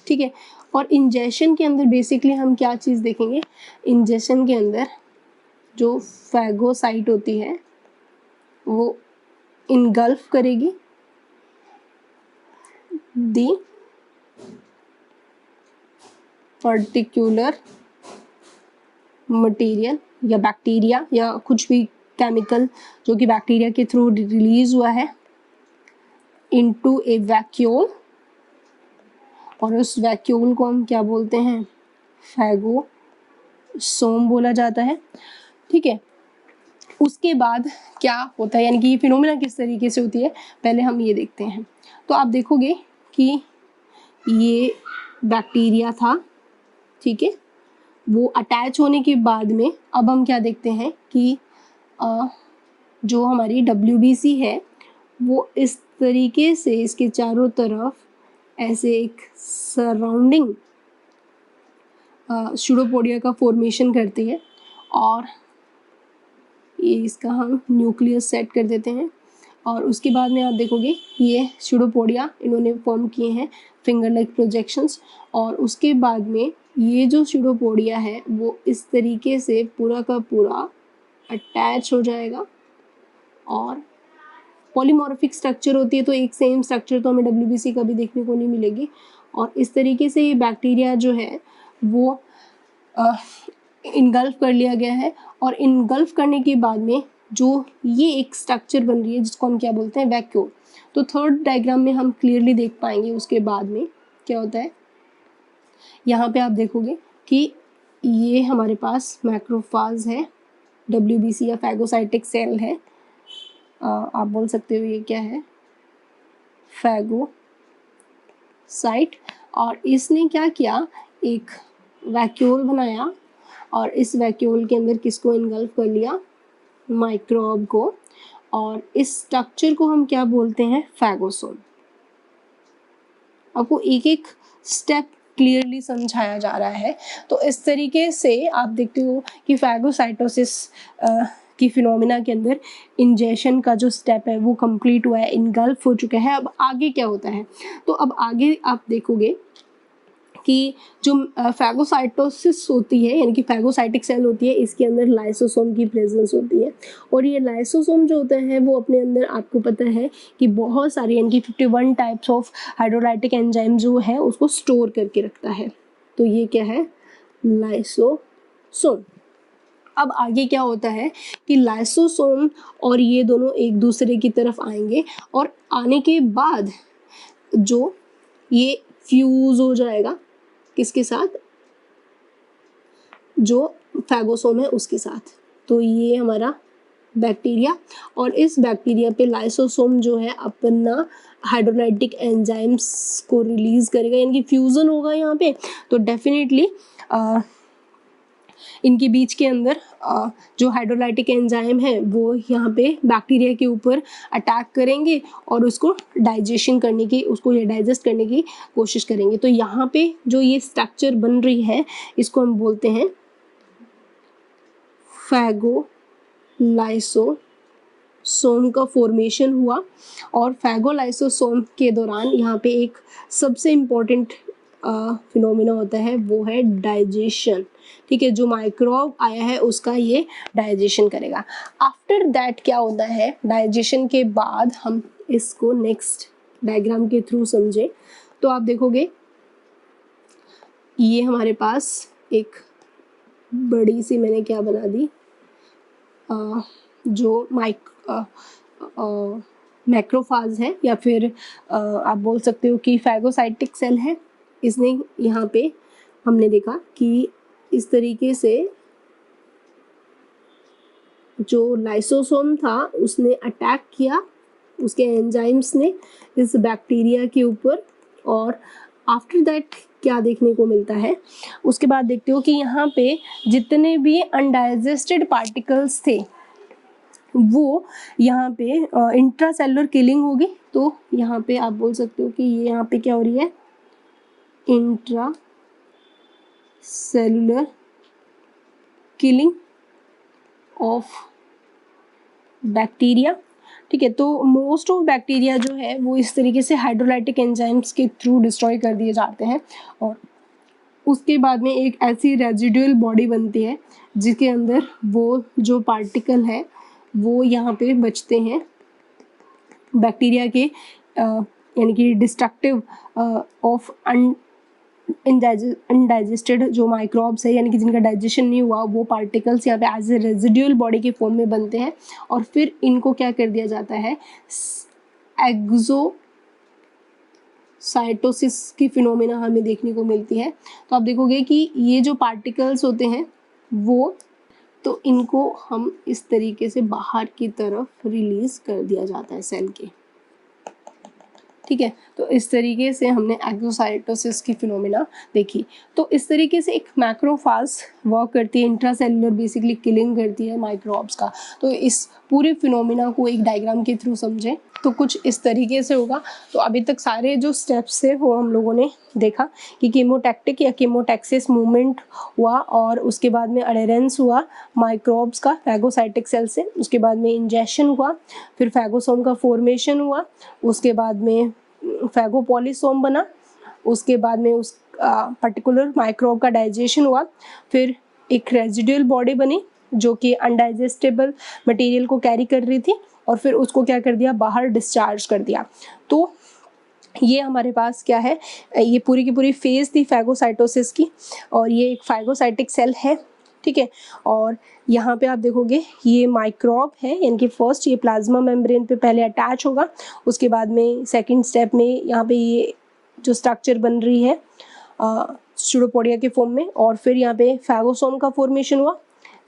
ठीक है, और इंजेशन के अंदर बेसिकली हम क्या चीज़ देखेंगे, इंजेशन के अंदर जो फैगोसाइट होती है वो इनगल्फ करेगी दी पर्टिकुलर मटेरियल या बैक्टीरिया या कुछ भी केमिकल जो कि बैक्टीरिया के थ्रू रिलीज हुआ है इनटू ए वैक्यूल, और उस वैक्यूल को हम क्या बोलते हैं, फैगोसोम बोला जाता है। ठीक है, उसके बाद क्या होता है, यानी कि ये फिनोमिना किस तरीके से होती है, पहले हम ये देखते हैं। तो आप देखोगे कि ये बैक्टीरिया था, ठीक है, वो अटैच होने के बाद में अब हम क्या देखते हैं कि जो हमारी WBC है वो इस तरीके से इसके चारों तरफ ऐसे एक सराउंडिंग स्यूडोपोडिया का फॉर्मेशन करती है और ये इसका हम न्यूक्लियस सेट कर देते हैं। और उसके बाद में आप देखोगे ये स्यूडोपोडिया इन्होंने फॉर्म किए हैं फिंगर लाइक प्रोजेक्शंस, और उसके बाद में ये जो स्यूडोपोडिया है वो इस तरीके से पूरा का पूरा अटैच हो जाएगा और पॉलीमॉर्फिक स्ट्रक्चर होती है, तो एक सेम स्ट्रक्चर तो हमें WBC कभी देखने को नहीं मिलेगी। और इस तरीके से ये बैक्टीरिया जो है वो इनगल्फ कर लिया गया है, और इनगल्फ करने के बाद में जो ये एक स्ट्रक्चर बन रही है जिसको हम क्या बोलते हैं, वैक्यूल। तो थर्ड डायग्राम में हम क्लियरली देख पाएंगे उसके बाद में क्या होता है। यहाँ पे आप देखोगे कि ये हमारे पास मैक्रोफाज है, WBC या फैगोसाइटिक सेल है, आप बोल सकते हो ये क्या है, फैगोसाइट। और इसने क्या किया, एक वैक्यूल बनाया और इस वैक्यूल के अंदर किसको इनगल्फ कर लिया, माइक्रोब को, और इस स्ट्रक्चर को हम क्या बोलते हैं, फैगोसोम। आपको एक एक स्टेप क्लियरली समझाया जा रहा है। तो इस तरीके से आप देखते हो कि फैगोसाइटोसिस की फिनोमिना के अंदर इंजेशन का जो स्टेप है वो कंप्लीट हुआ है, इनगल्फ हो चुका है। अब आगे क्या होता है, तो अब आगे आप देखोगे कि जो फैगोसाइटोसिस होती है यानी कि फैगोसाइटिक सेल होती है, इसके अंदर लाइसोसोम की प्रेजेंस होती है। और ये लाइसोसोम जो होते हैं वो अपने अंदर, आपको पता है कि बहुत सारी यानी कि 51 टाइप्स ऑफ हाइड्रोलाइटिक एंजाइम जो है उसको स्टोर करके रखता है। तो ये क्या है, लाइसोसोम। अब आगे क्या होता है कि लाइसोसोम और ये दोनों एक दूसरे की तरफ आएंगे, और आने के बाद जो ये फ्यूज हो जाएगा किसके साथ, जो फैगोसोम है उसके साथ। तो ये हमारा बैक्टीरिया, और इस बैक्टीरिया पे लाइसोसोम जो है अपना हाइड्रोलाइटिक एंजाइम्स को रिलीज करेगा, यानी कि फ्यूजन होगा यहाँ पे। तो डेफिनेटली इनके बीच के अंदर जो हाइड्रोलाइटिक एंजाइम है वो यहाँ पे बैक्टीरिया के ऊपर अटैक करेंगे और उसको उसको ये डाइजेस्ट करने की कोशिश करेंगे। तो यहाँ पे जो ये स्ट्रक्चर बन रही है इसको हम बोलते हैं फैगोलाइसोसोम का फॉर्मेशन हुआ। और फैगोलाइसोसोम के दौरान यहाँ पे एक सबसे इम्पोर्टेंट फिनोमिना होता है, वो है डाइजेशन। ठीक है, जो माइक्रोब आया है उसका ये डाइजेशन करेगा। आफ्टर दैट क्या होता है, डाइजेशन के बाद हम इसको नेक्स्ट डायग्राम के थ्रू समझे तो आप देखोगे ये हमारे पास एक बड़ी सी मैंने क्या बना दी, जो मैक्रोफाज है या फिर आप बोल सकते हो कि फैगोसाइटिक सेल है। इसने यहाँ पे हमने देखा कि इस तरीके से जो लाइसोसोम था उसने अटैक किया, उसके एंजाइम्स ने, इस बैक्टीरिया के ऊपर। और आफ्टर दैट क्या देखने को मिलता है, उसके बाद देखते हो कि यहाँ पे जितने भी अनडाइजेस्टेड पार्टिकल्स थे वो यहाँ पे इंट्रासेलुलर किलिंग होगी। तो यहाँ पे आप बोल सकते हो कि ये यहाँ पे क्या हो रही है, intra cellular killing of bacteria. ठीक है, तो मोस्ट ऑफ बैक्टीरिया जो है वो इस तरीके से हाइड्रोलाइटिक एंजाइम्स के थ्रू डिस्ट्रॉय कर दिए जाते हैं। और उसके बाद में एक ऐसी रेजिडुअल बॉडी बनती है जिसके अंदर वो जो पार्टिकल है वो यहाँ पे बचते हैं बैक्टीरिया के, यानी कि डिस्ट्रक्टिव ऑफ अनडाइजेस्टेड जो माइक्रोब्स है, यानी कि जिनका डाइजेशन नहीं हुआ, वो पार्टिकल्स यहाँ पे एज ए रेजिडुअल बॉडी के फॉर्म में बनते हैं। और फिर इनको क्या कर दिया जाता है, एक्सोसाइटोसिस की फिनोमिना हमें देखने को मिलती है। तो आप देखोगे कि ये जो पार्टिकल्स होते हैं वो, तो इनको हम इस तरीके से बाहर की तरफ रिलीज कर दिया जाता है सेल के। ठीक है, तो इस तरीके से हमने एक्सोसाइटोसिस की फिनोमिना देखी। तो इस तरीके से एक मैक्रोफाज वर्क करती है, इंट्रासेलुलर बेसिकली किलिंग करती है माइक्रोब्स का। तो इस पूरे फिनोमिना को एक डायग्राम के थ्रू समझें तो कुछ इस तरीके से होगा। तो अभी तक सारे जो स्टेप्स है वो हम लोगों ने देखा कि कीमोटैक्टिक या कीमोटैक्सिस मूवमेंट हुआ, और उसके बाद में अडेरेंस हुआ माइक्रोब्स का फैगोसाइटिक सेल से, उसके बाद में इंजेक्शन हुआ, फिर फैगोसोम का फॉर्मेशन हुआ, उसके बाद में फैगोपॉलीसोम बना, उसके बाद में उस पर्टिकुलर माइक्रोब का डाइजेशन हुआ, फिर एक रेजिडुअल बॉडी बनी जो कि अनडाइजेस्टेबल मटेरियल को कैरी कर रही थी, और फिर उसको क्या कर दिया, बाहर डिस्चार्ज कर दिया। तो ये हमारे पास क्या है, ये पूरी की पूरी फेज थी फैगोसाइटोसिस की, और ये एक फैगोसाइटिक सेल है। ठीक है, और यहाँ पे आप देखोगे ये माइक्रोब है, यानी कि फर्स्ट ये प्लाज्मा मेम्ब्रेन पे पहले अटैच होगा, उसके बाद में सेकंड स्टेप में यहाँ पे ये जो स्ट्रक्चर बन रही है स्यूडोपोडिया के फॉर्म में, और फिर यहाँ पे फैगोसोम का फॉर्मेशन हुआ,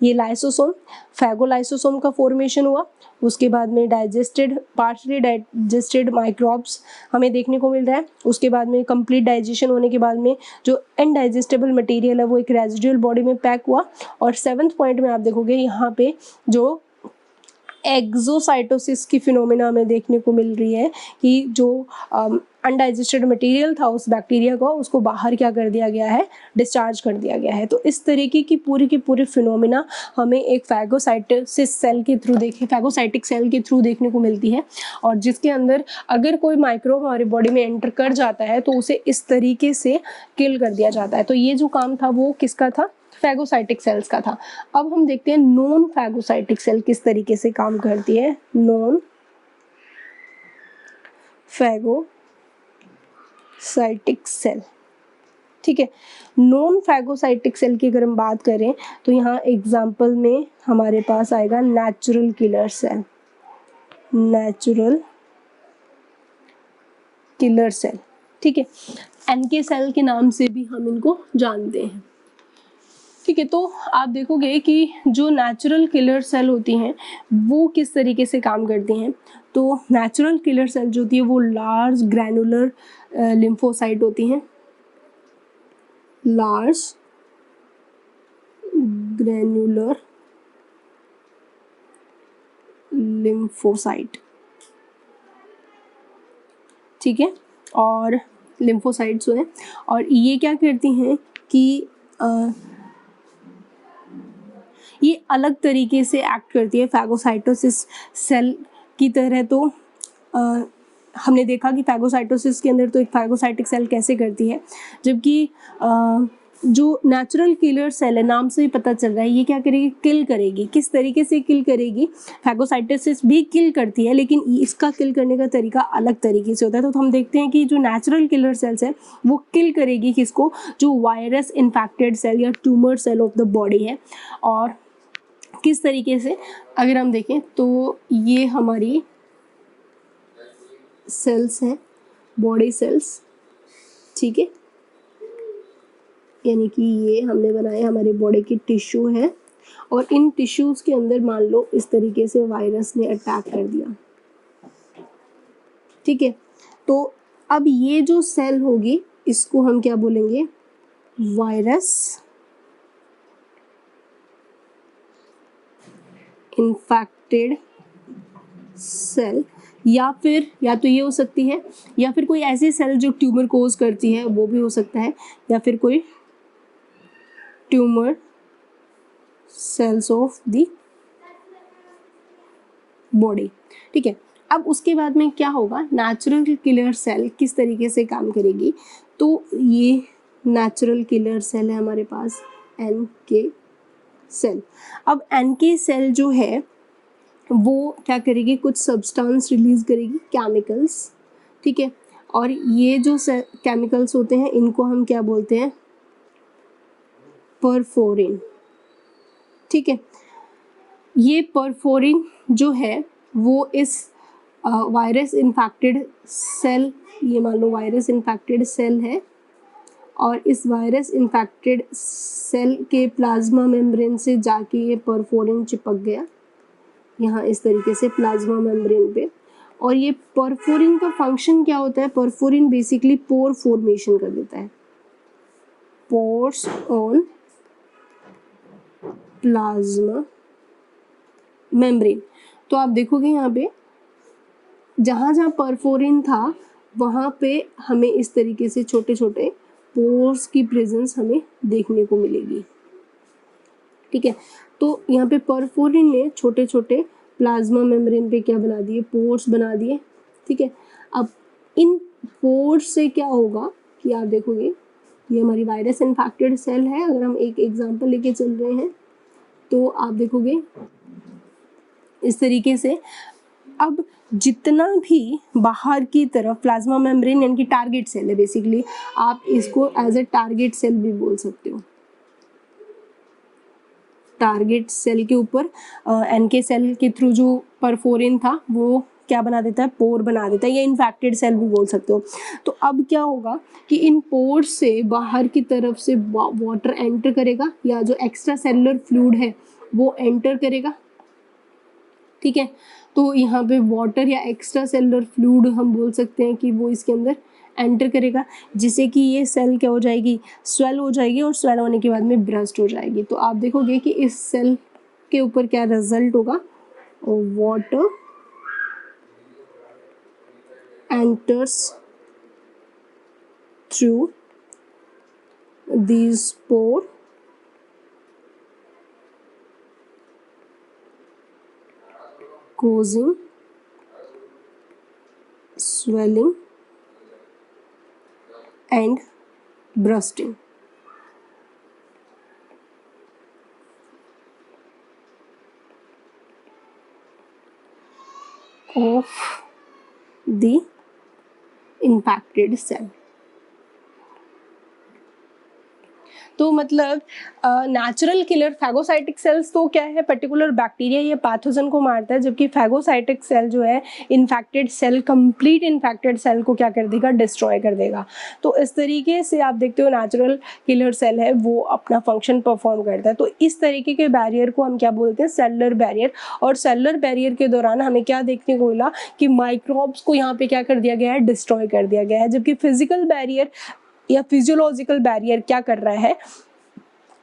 ये लाइसोसोम फैगोलाइसोसोम का फॉर्मेशन हुआ, उसके बाद में पार्शली डाइजेस्टेड माइक्रोब्स हमें देखने को मिल रहा है। उसके बाद में कंप्लीट डाइजेशन होने के बाद में जो अनडाइजेस्टेबल मटेरियल है वो एक रेजिडुअल बॉडी में पैक हुआ। और 7th पॉइंट में आप देखोगे यहाँ पे जो एक्सोसाइटोसिस की फिनोमिना हमें देखने को मिल रही है कि जो अनडाइजेस्टेड मटेरियल था उस बैक्टीरिया को, उसको बाहर क्या कर दिया गया है, डिस्चार्ज कर दिया गया है। तो इस तरीके की पूरी फिनोमिना हमें एक फैगोसाइटोसिस सेल के थ्रू फैगोसाइटिक सेल के थ्रू देखने को मिलती है, और जिसके अंदर अगर कोई माइक्रोब हमारी बॉडी में एंटर कर जाता है तो उसे इस तरीके से किल कर दिया जाता है। तो ये जो काम था वो किसका था, फैगोसाइटिक सेल्स का था। अब हम देखते हैं नॉन फैगोसाइटिक सेल किस तरीके से काम करती है। नॉन फैगोसाइटिक सेल, ठीक है, नॉन फैगोसाइटिक सेल की अगर हम बात करें तो यहाँ एग्जाम्पल में हमारे पास आएगा natural killer cell, natural killer cell. ठीक है, एनके सेल के नाम से भी हम इनको जानते हैं। ठीक है, तो आप देखोगे कि जो नेचुरल किलर सेल होती हैं वो किस तरीके से काम करती हैं। तो नेचुरल किलर सेल जो होती है वो लार्ज ग्रैनुलर लिम्फोसाइट होती हैं, लार्ज ग्रैनुलर लिम्फोसाइट, ठीक है। और लिम्फोसाइट्स हैं और ये क्या करती हैं कि ये अलग तरीके से एक्ट करती है फैगोसाइटोसिस सेल की तरह। तो हमने देखा कि फैगोसाइटोसिस के अंदर तो एक फैगोसाइटिक सेल कैसे करती है, जबकि जो नेचुरल किलर सेल है, नाम से ही पता चल रहा है, ये क्या करेगी, किल करेगी। किस तरीके से किल करेगी, फैगोसाइटोसिस भी किल करती है लेकिन इसका किल करने का तरीका अलग तरीके से होता है। तो हम देखते हैं कि जो नेचुरल किलर सेल्स है वो किल करेगी किसको, जो वायरस इन्फेक्टेड सेल या tumour cell of the body है। और किस तरीके से अगर हम देखें तो ये हमारी सेल्स हैं, बॉडी सेल्स, ठीक है, यानी कि ये हमने बनाए हमारे बॉडी की टिश्यू है और इन टिश्यूज़ के अंदर मान लो इस तरीके से वायरस ने अटैक कर दिया, ठीक है। तो अब ये जो सेल होगी इसको हम क्या बोलेंगे, वायरस इन्फेक्टेड सेल, या फिर या तो ये हो सकती है या फिर कोई ऐसी सेल जो ट्यूमर कोज करती है वो भी हो सकता है, या फिर कोई tumour cells of the body, ठीक है। अब उसके बाद में क्या होगा, नेचुरल किलर सेल किस तरीके से काम करेगी। तो ये नेचुरल किलर सेल है हमारे पास NK सेल। अब NK सेल जो है वो क्या करेगी, कुछ सब्सटेंस रिलीज करेगी, केमिकल्स, ठीक है। और ये जो केमिकल्स होते हैं इनको हम क्या बोलते हैं, परफोरिन, ठीक है। ये परफोरिन जो है वो इस वायरस इन्फेक्टेड सेल, ये मान लो वायरस इन्फेक्टेड सेल है और इस वायरस इन्फेक्टेड सेल के प्लाज्मा मेम्ब्रेन से जाके ये परफोरिन चिपक गया यहाँ इस तरीके से प्लाज्मा मेम्ब्रेन पे। और ये परफोरिन का फंक्शन क्या होता है, परफोरिन बेसिकली पोर फॉर्मेशन कर देता है, पोर्स ऑन प्लाज्मा मेम्ब्रेन। तो आप देखोगे यहाँ पे जहाँ जहाँ परफोरिन था वहाँ पे हमें इस तरीके से छोटे छोटे पोर्स की प्रेजेंस हमें देखने को मिलेगी, ठीक है। तो यहाँ पे परफोरिन ने छोटे छोटे प्लाज्मा मेम्ब्रेन पे क्या बना दिए, पोर्स बना दिए, ठीक है। अब इन पोर्स से क्या होगा कि आप देखोगे ये हमारी वायरस इन्फेक्टेड सेल है, अगर हम एक एग्जांपल लेके चल रहे हैं तो आप देखोगे इस तरीके से। अब जितना भी बाहर की तरफ प्लाज्मा मेम्ब्रेन यानी कि टारगेट सेल है, बेसिकली आप इसको एज ए टारगेट सेल भी बोल सकते हो। टारगेट सेल के ऊपर NK सेल के थ्रू जो परफोरिन था वो क्या बना देता है, पोर बना देता है, या इन्फेक्टेड सेल भी बोल सकते हो। तो अब क्या होगा कि इन पोर से बाहर की तरफ से वाटर एंटर करेगा या जो एक्स्ट्रा सेलुलर फ्लूइड है वो एंटर करेगा, ठीक है। तो यहाँ पे वाटर या एक्स्ट्रा सेलुलर फ्लूइड हम बोल सकते हैं कि वो इसके अंदर एंटर करेगा, जिससे कि ये सेल क्या हो जाएगी, स्वेल हो जाएगी और स्वेल होने के बाद में ब्रस्ट हो जाएगी। तो आप देखोगे कि इस सेल के ऊपर क्या रिजल्ट होगा, water enters through these pore causing swelling and bursting. Of the impacted cell. तो मतलब नेचुरल किलर फैगोसाइटिक सेल्स तो क्या है, पर्टिकुलर बैक्टीरिया या पैथोजन को मारता है, जबकि फैगोसाइटिक सेल जो है infected cell, complete infected cell को क्या कर देगा, डिस्ट्रॉय कर देगा। तो इस तरीके से आप देखते हो नेचुरल किलर सेल है वो अपना फंक्शन परफॉर्म करता है। तो इस तरीके के बैरियर को हम क्या बोलते हैं, सेलुलर बैरियर। और सेलुलर बैरियर के दौरान हमें क्या देखने को मिला कि माइक्रोब्स को यहाँ पे क्या कर दिया गया है, डिस्ट्रॉय कर दिया गया है। जबकि फिजिकल बैरियर या फिजियोलॉजिकल बैरियर क्या कर रहा है,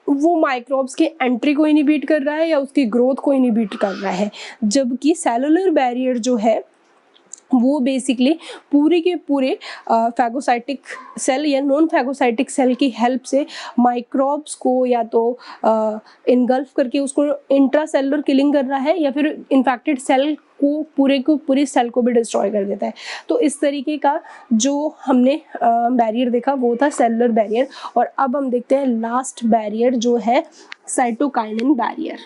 वो माइक्रोब्स के एंट्री को इनहिबिट कर रहा है या उसकी ग्रोथ को इनहिबिट कर रहा है। जबकि सेलुलर बैरियर जो है वो बेसिकली पूरे के पूरे फैगोसाइटिक सेल या नॉन फैगोसाइटिक सेल की हेल्प से माइक्रोब्स को या तो इनगल्फ करके उसको इंट्रासेलुलर किलिंग कर रहा है या फिर इन्फेक्टेड सेल को पूरे सेल को भी डिस्ट्रॉय कर देता है। तो इस तरीके का जो हमने बैरियर देखा वो था सेलुलर बैरियर। और अब हम देखते हैं लास्ट बैरियर जो है साइटोकाइनिन बैरियर।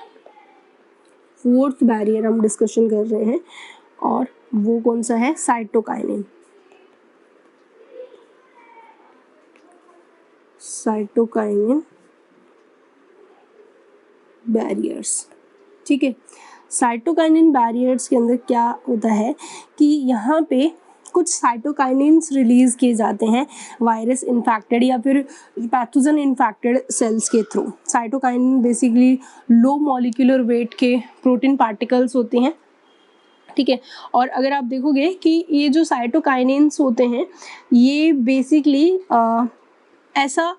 फोर्थ बैरियर हम डिस्कशन कर रहे हैं और वो कौन सा है, साइटोकाइनिन। साइटोकाइनिन बैरियर्स, ठीक है। साइटोकाइनिन बैरियर्स के अंदर क्या होता है कि यहाँ पे कुछ साइटोकाइनिन्स रिलीज किए जाते हैं वायरस इन्फेक्टेड या फिर पैथोजन इन्फेक्टेड सेल्स के through. Cytokinin basically low molecular weight के प्रोटीन पार्टिकल्स होते हैं, ठीक है। और अगर आप देखोगे कि ये जो साइटोकाइनिन्स होते हैं ये बेसिकली ऐसा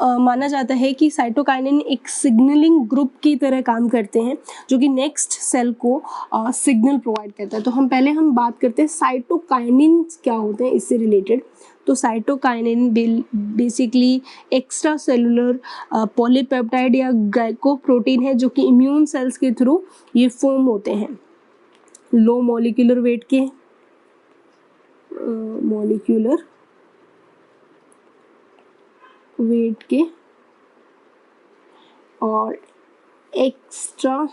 माना जाता है कि साइटोकाइनिन एक सिग्नलिंग ग्रुप की तरह काम करते हैं जो कि नेक्स्ट सेल को सिग्नल प्रोवाइड करता है। तो हम बात करते हैं साइटोकाइनिन क्या होते हैं इससे रिलेटेड। तो cytokinin basically extra cellular polypeptide या ग्लाइकोप्रोटीन है जो कि इम्यून सेल्स के थ्रू ये फॉर्म होते हैं। लो मॉलिक्यूलर वेट के और एक्स्ट्रा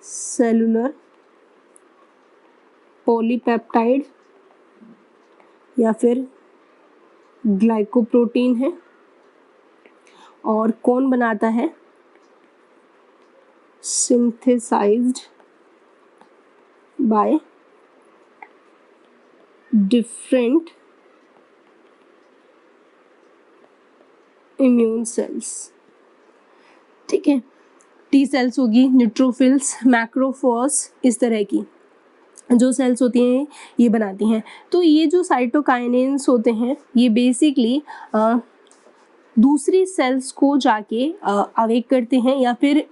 सेलुलर पॉलीपेप्टाइड या फिर ग्लाइकोप्रोटीन है। और कौन बनाता है, synthesised by different immune cells, ठीक है। टी सेल्स होगी, न्यूट्रोफिल्स, मैक्रोफोर्स, इस तरह की जो सेल्स होती हैं ये बनाती हैं। तो ये जो साइटोकाइनिन्स होते हैं ये बेसिकली दूसरी सेल्स को जाके अवेक करते हैं या फिर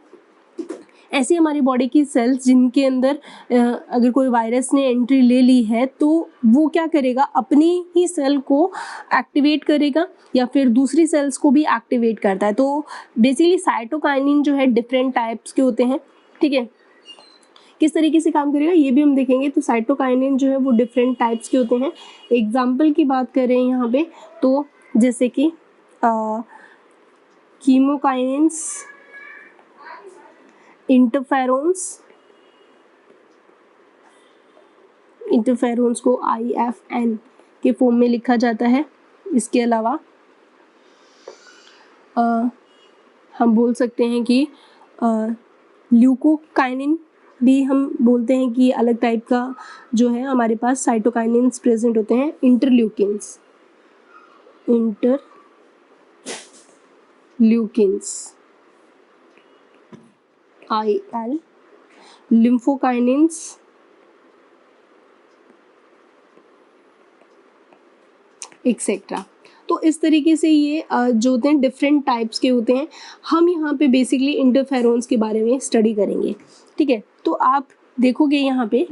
ऐसी हमारी बॉडी की सेल्स जिनके अंदर अगर कोई वायरस ने एंट्री ले ली है तो वो क्या करेगा, अपनी ही सेल को एक्टिवेट करेगा या फिर दूसरी सेल्स को भी एक्टिवेट करता है। तो बेसिकली साइटोकाइनिन जो है डिफरेंट टाइप्स के होते हैं, ठीक है। किस तरीके से काम करेगा ये भी हम देखेंगे। तो साइटोकाइनिन जो है वो डिफरेंट टाइप्स के होते हैं। एग्जाम्पल की बात करें यहाँ पे तो जैसे कि कीमोकाइनिन्स, इंटरफेरोन्स को IFN के फॉर्म में लिखा जाता है। इसके अलावा हम बोल सकते हैं कि ल्यूकोकाइनिन भी हम बोलते हैं कि अलग टाइप का जो है हमारे पास साइटोकाइनिन्स प्रेजेंट होते हैं। Interleukins IL, lymphokines, etcetera. तो इस तरीके से ये जो होते हैं डिफरेंट टाइप्स के होते हैं। हम यहाँ पे बेसिकली इंटरफेरोन्स के बारे में स्टडी करेंगे, ठीक है। तो आप देखोगे यहाँ पे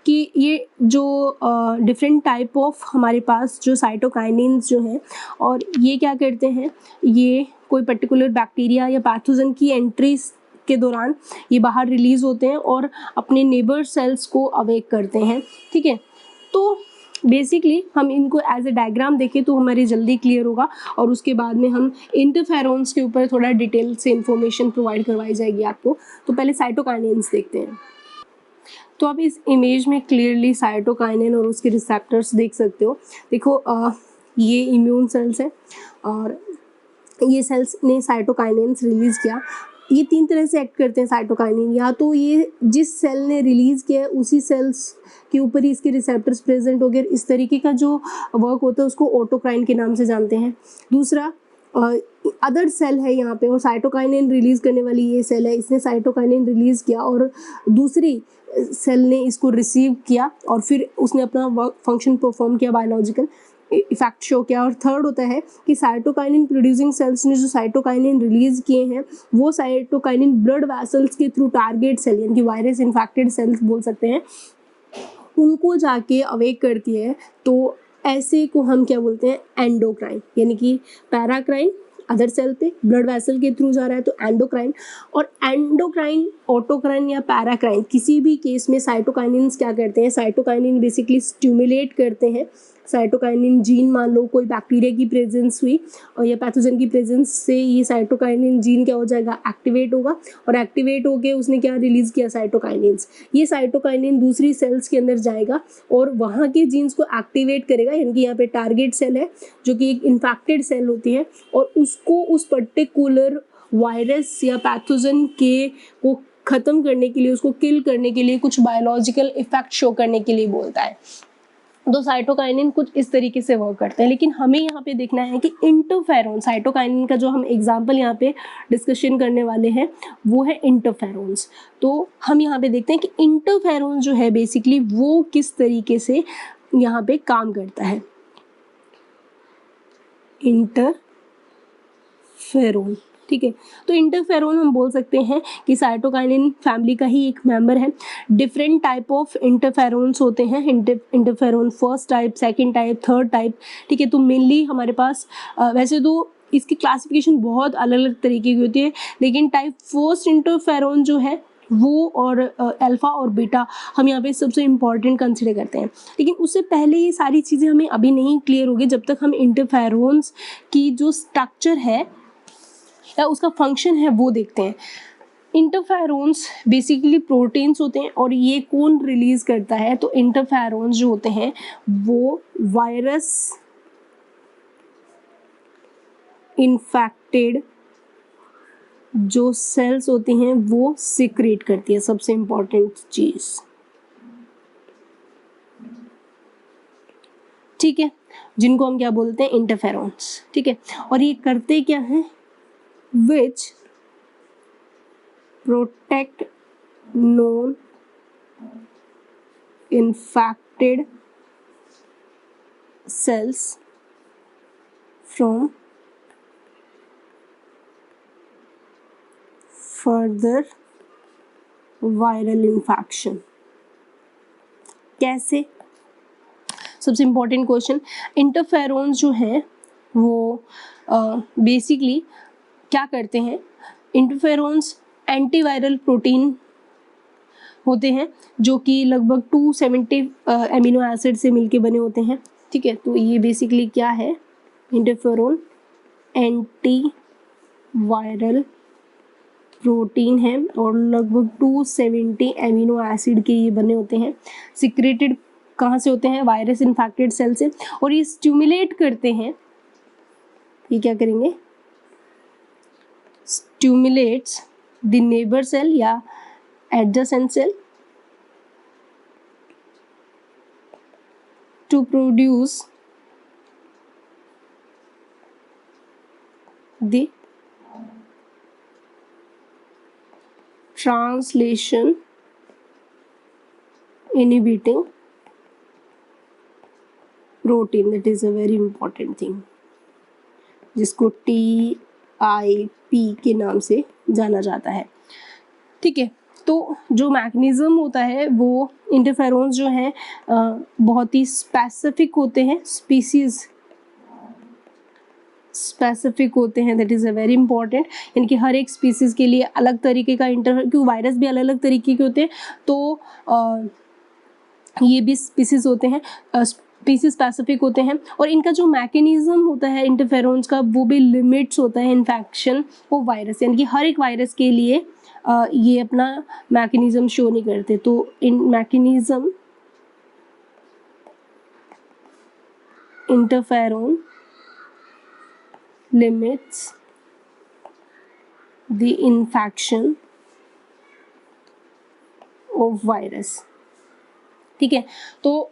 कि ये जो डिफरेंट टाइप ऑफ हमारे पास जो साइटोकाइनिन्स जो हैं और ये क्या करते हैं, ये कोई पर्टिकुलर बैक्टीरिया या पैथोजन की एंट्री के दौरान ये बाहर रिलीज होते हैं और अपने नेबर सेल्स को अवेक करते हैं, ठीक है। तो बेसिकली हम इनको एज ए डायग्राम देखें तो हमारे जल्दी क्लियर होगा और उसके बाद में हम इंटरफेरोन्स के ऊपर थोड़ा डिटेल से इंफॉर्मेशन प्रोवाइड करवाई जाएगी आपको। तो पहले साइटोकाइनिन्स देखते हैं। तो आप इस इमेज में क्लियरली साइटोकाइनिन और उसके रिसेप्टर्स देख सकते हो। देखो ये इम्यून सेल्स हैं और ये सेल्स ने साइटोकाइनेंस रिलीज़ किया। ये 3 तरह से एक्ट करते हैं साइटोकाइनिन, या तो ये जिस सेल ने रिलीज़ किया है उसी सेल्स के ऊपर ही इसके रिसेप्टर्स प्रेजेंट हो गए, इस तरीके का जो वर्क होता है उसको ऑटोक्राइन के नाम से जानते हैं। दूसरा अदर सेल है यहाँ पे और साइटोकाइनिन रिलीज़ करने वाली ये सेल है, इसने साइटोकाइनिन रिलीज़ किया और दूसरी सेल ने इसको रिसीव किया और फिर उसने अपना वर्क फंक्शन परफॉर्म किया, बायोलॉजिकल इफेक्ट शो किया। और थर्ड होता है कि साइटोकाइनिन प्रोड्यूसिंग सेल्स ने जो साइटोकाइनिन रिलीज किए हैं वो साइटोकाइनिन ब्लड वेसल्स के थ्रू टारगेट सेल यानी कि वायरस इन्फेक्टेड सेल्स बोल सकते हैं, उनको जाके अवेक करती है। तो ऐसे को हम क्या बोलते हैं, एंडोक्राइन, यानी कि पैराक्राइन अदर सेल पे ब्लड वेसल के थ्रू जा रहा है तो एंडोक्राइन। और एंडोक्राइन, ऑटोक्राइन या पैराक्राइन किसी भी केस में साइटोकाइनिन्स क्या करते हैं, साइटोकाइनिन बेसिकली स्टिमुलेट करते हैं। साइटोकाइनिन जीन, मान लो कोई बैक्टीरिया की प्रेजेंस हुई और या पैथोजन की प्रेजेंस से ये साइटोकाइनिन जीन क्या हो जाएगा, एक्टिवेट होगा और एक्टिवेट होके उसने क्या रिलीज किया, साइटोकाइनिन्स। ये साइटोकाइनिन दूसरी सेल्स के अंदर जाएगा और वहाँ के जीन्स को एक्टिवेट करेगा, यानी कि यहाँ पे टारगेट सेल है जो कि एक इन्फेक्टेड सेल होती है और उसको उस पर्टिकुलर वायरस या पैथोजन के को ख़त्म करने के लिए, उसको किल करने के लिए, कुछ बायोलॉजिकल इफेक्ट शो करने के लिए बोलता है। तो साइटोकाइनिन कुछ इस तरीके से वर्क करते हैं। लेकिन हमें यहाँ पे देखना है कि इंटरफेरोन, साइटोकाइनिन का जो हम एग्जांपल यहाँ पे डिस्कशन करने वाले हैं वो है इंटरफेरोन्स। तो हम यहाँ पे देखते हैं कि इंटरफेरोन जो है बेसिकली वो किस तरीके से यहाँ पे काम करता है। इंटरफेरोन, ठीक है। तो इंटरफेरोन हम बोल सकते हैं कि साइटोकाइनिन फैमिली का ही एक मेंबर है। डिफरेंट टाइप ऑफ इंटरफेरोन्स होते हैं, interferon first type, second type, third type, ठीक है। तो मेनली हमारे पास वैसे तो इसकी क्लासिफिकेशन बहुत अलग अलग तरीके की होती है, लेकिन टाइप फर्स्ट इंटरफेरोन जो है वो और अल्फ़ा और बीटा हम यहाँ पे सबसे इम्पॉर्टेंट कंसिडर करते हैं। लेकिन उससे पहले ये सारी चीज़ें हमें अभी नहीं क्लियर होगी जब तक हम इंटरफेरोन्स की जो स्ट्रक्चर है या उसका फंक्शन है वो देखते हैं। इंटरफेरोन्स बेसिकली प्रोटीन्स होते हैं और ये कौन रिलीज करता है, तो इंटरफेरोन्स जो होते हैं वो वायरस इन्फेक्टेड जो सेल्स होती हैं वो सिक्रेट करती है, सबसे इंपॉर्टेंट चीज, ठीक है, जिनको हम क्या बोलते हैं, इंटरफेरोन्स, ठीक है। और ये करते क्या हैं, which protect known infected cells from further viral infection। कैसे, सबसे इम्पोर्टेंट क्वेश्चन। इंटरफेरोन्स जो हैं वो बेसिकली क्या करते हैं, इंटरफेरोन्स एंटीवायरल प्रोटीन होते हैं जो कि लगभग 270 एमिनो एसिड से मिलके बने होते हैं, ठीक है। तो ये बेसिकली क्या है, इंटरफेरोन एंटी वायरल प्रोटीन है और लगभग 270 एमिनो एसिड के ये बने होते हैं। सिक्रेटेड कहाँ से होते हैं, वायरस इन्फेक्टेड सेल से, और ये स्टिमुलेट करते हैं, ये क्या करेंगे, stimulates the neighbor cell या adjacent cell to produce the translation inhibiting protein, that is a very important thing, जिसको TIP के नाम से जाना जाता है, ठीक है। तो जो मैकेनिज्म होता है वो इंटरफेरोन्स जो हैं बहुत ही स्पेसिफिक होते हैं, स्पीसीज स्पेसिफिक होते हैं, that is a very important, यानी कि हर एक स्पीसीज के लिए अलग तरीके का क्योंकि वायरस भी अलग अलग तरीके के होते हैं, तो ये भी स्पीसीज होते हैं, स्पीसीज स्पेसिफिक होते हैं, और इनका जो मैकेनिज्म होता है इंटरफेरोन्स का वो भी लिमिट्स होता है इन्फेक्शन वो वायरस, यानी कि हर एक वायरस के लिए ये अपना मैकेनिज्म शो नहीं करते। तो इन mechanism interferon limits the infection of virus। ठीक है, तो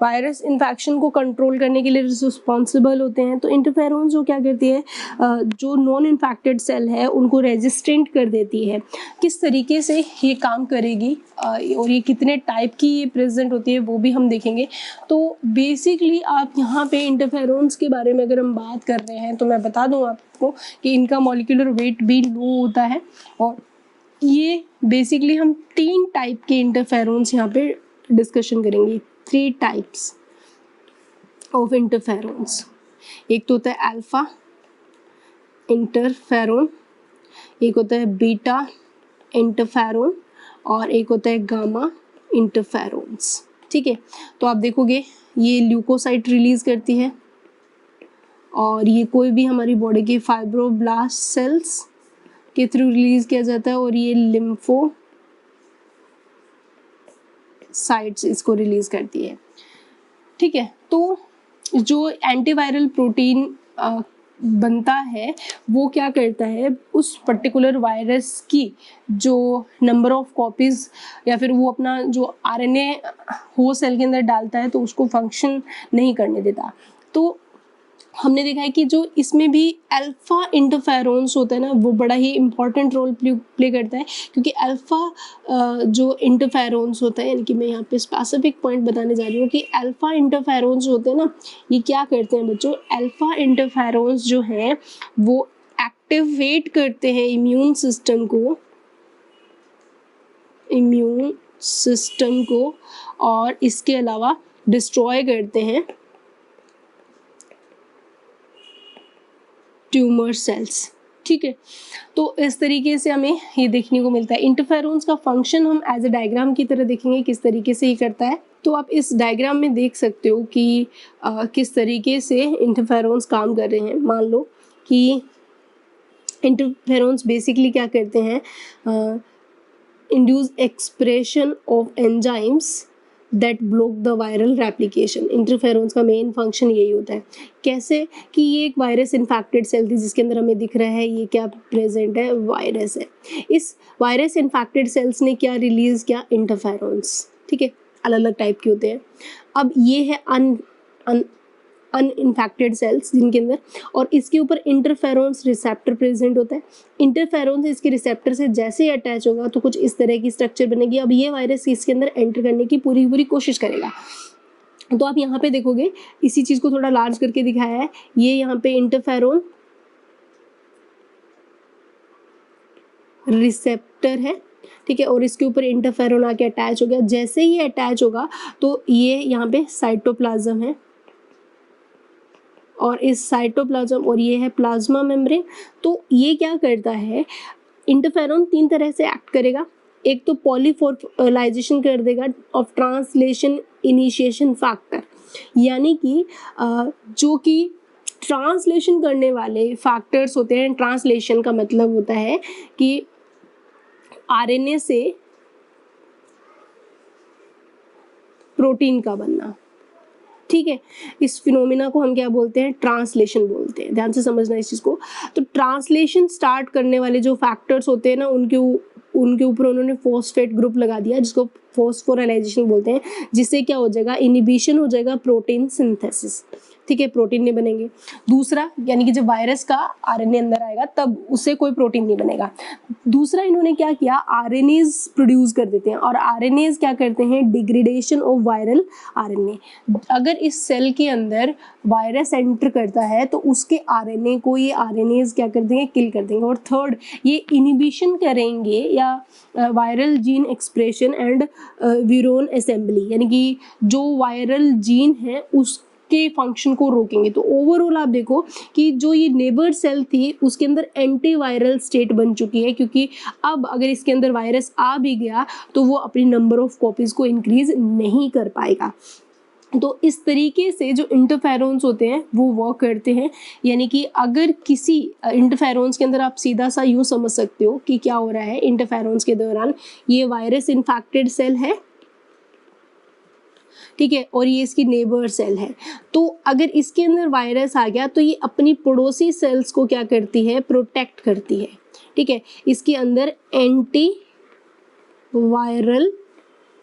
वायरस इन्फेक्शन को कंट्रोल करने के लिए रिस्पॉन्सिबल होते हैं। तो इंटरफेरोन जो क्या करती है, जो नॉन इन्फेक्टेड सेल है उनको रेजिस्टेंट कर देती है। किस तरीके से ये काम करेगी और ये कितने टाइप की ये प्रेजेंट होती है वो भी हम देखेंगे। तो बेसिकली आप यहाँ पे इंटरफेरोन्स के बारे में अगर हम बात कर रहे हैं तो मैं बता दूँ आपको कि इनका मॉलिक्यूलर वेट भी लो होता है। और ये बेसिकली हम 3 टाइप के इंटरफेरोन्स यहाँ पे डिस्कशन करेंगे। 3 टाइप्स ऑफ इंटरफेरोन्स। एक तो होता है अल्फा इंटरफेरोन, एक होता है बीटा इंटरफेरोन और एक होता है गामा इंटरफेरोन्स। ठीक है, तो आप देखोगे ये ल्यूकोसाइट रिलीज करती है और ये कोई भी हमारी बॉडी के फाइब्रोब्लास्ट सेल्स के थ्रू रिलीज किया जाता है और ये लिम्फोसाइट्स इसको रिलीज करती है। ठीक है, तो जो एंटीवायरल प्रोटीन बनता है वो क्या करता है, उस पर्टिकुलर वायरस की जो नंबर ऑफ कॉपीज या फिर वो अपना जो आरएनए हो सेल के अंदर डालता है तो उसको फंक्शन नहीं करने देता। तो हमने देखा है कि जो इसमें भी अल्फा इंटरफेरोन्स होता है ना वो बड़ा ही इम्पॉर्टेंट रोल प्ले करता है, क्योंकि अल्फा जो इंटरफेरोन्स होता है, यानी कि मैं यहाँ पे स्पेसिफिक पॉइंट बताने जा रही हूँ कि अल्फा इंटरफेरोन्स होते हैं ना, ये क्या करते हैं बच्चों, अल्फा इंटरफेरोन्स जो है वो एक्टिवेट करते हैं इम्यून सिस्टम को और इसके अलावा डिस्ट्रॉय करते हैं ट्यूमर सेल्स। ठीक है, तो इस तरीके से हमें ये देखने को मिलता है। इंटरफेरोन्स का फंक्शन हम एज ए डायग्राम की तरह देखेंगे किस तरीके से ये करता है। तो आप इस डायग्राम में देख सकते हो कि किस तरीके से इंटरफेरोन्स काम कर रहे हैं। मान लो कि इंटरफेरोन्स बेसिकली क्या करते हैं, induce expression of enzymes that block the viral replication. Interferons का मेन फंक्शन यही होता है। कैसे कि ये एक वायरस इन्फेक्टेड सेल थी जिसके अंदर हमें दिख रहा है ये क्या प्रेजेंट है, वायरस है। इस वायरस इन्फेक्टेड सेल्स ने क्या रिलीज किया, इंटरफेरोन्स। ठीक है, अलग अलग टाइप के होते हैं। अब ये है अनइन्फेक्टेड सेल्स जिनके अंदर, और इसके ऊपर इंटरफेरोन्स रिसेप्टर प्रेजेंट होता है। इंटरफेरोन्स इसके रिसेप्टर से जैसे ही अटैच होगा तो कुछ इस तरह की स्ट्रक्चर बनेगी। अब ये वायरस इसके अंदर एंटर करने की पूरी कोशिश करेगा। तो आप यहाँ पे देखोगे इसी चीज को थोड़ा लार्ज करके दिखाया है। ये यहाँ पे इंटरफेरोन रिसेप्टर है, ठीक है, और इसके ऊपर इंटरफेरोन आके अटैच हो गया। जैसे ही अटैच होगा तो ये यहाँ पे साइटोप्लाज्म है और इस साइटोप्लाज्म और ये है प्लाज्मा मेम्ब्रेन। तो ये क्या करता है, इंटरफेरोन 3 तरह से एक्ट करेगा। एक तो पॉलीफोस्फोराइलेशन कर देगा ऑफ ट्रांसलेशन इनिशिएशन फैक्टर, यानी कि जो कि ट्रांसलेशन करने वाले फैक्टर्स होते हैं। ट्रांसलेशन का मतलब होता है कि आरएनए से प्रोटीन का बनना। ठीक है, इस फिनोमिना को हम क्या बोलते हैं, ट्रांसलेशन बोलते हैं। ध्यान से समझना इस चीज को। तो ट्रांसलेशन स्टार्ट करने वाले जो फैक्टर्स होते हैं ना उनके ऊपर उन्होंने फॉस्फेट ग्रुप लगा दिया जिसको फॉस्फोराइलेशन बोलते हैं, जिससे क्या हो जाएगा, इनिबिशन हो जाएगा प्रोटीन सिंथेसिस। ठीक है, प्रोटीन नहीं बनेंगे। दूसरा, यानी कि जब वायरस का आरएनए अंदर आएगा तब उससे कोई प्रोटीन नहीं बनेगा। दूसरा, इन्होंने क्या किया, आरएनएज प्रोड्यूस कर देते हैं और आरएनएज क्या करते हैं, डिग्रेडेशन ऑफ वायरल आरएनए। अगर इस सेल के अंदर वायरस एंटर करता है तो उसके आरएनए को ये आरएनएज क्या कर देंगे, किल कर देंगे। और थर्ड, ये इनिबिशन करेंगे या viral gene expression and virion assembly, यानी कि जो वायरल जीन है उसके फंक्शन को रोकेंगे। तो ओवरऑल आप देखो कि जो ये नेबर सेल थी उसके अंदर एंटीवायरल स्टेट बन चुकी है, क्योंकि अब अगर इसके अंदर वायरस आ भी गया तो वो अपनी नंबर ऑफ कॉपीज को इंक्रीज नहीं कर पाएगा। तो इस तरीके से जो इंटरफेरोन्स होते हैं वो वर्क करते हैं। यानी कि अगर किसी इंटरफेरोन्स के अंदर आप सीधा सा यूँ समझ सकते हो कि क्या हो रहा है इंटरफेरोन्स के दौरान, ये वायरस इन्फेक्टेड सेल है, ठीक है, और ये इसकी नेबर सेल है। तो अगर इसके अंदर वायरस आ गया तो ये अपनी पड़ोसी सेल्स को क्या करती है, प्रोटेक्ट करती है, ठीक है। इसके अंदर एंटी वायरल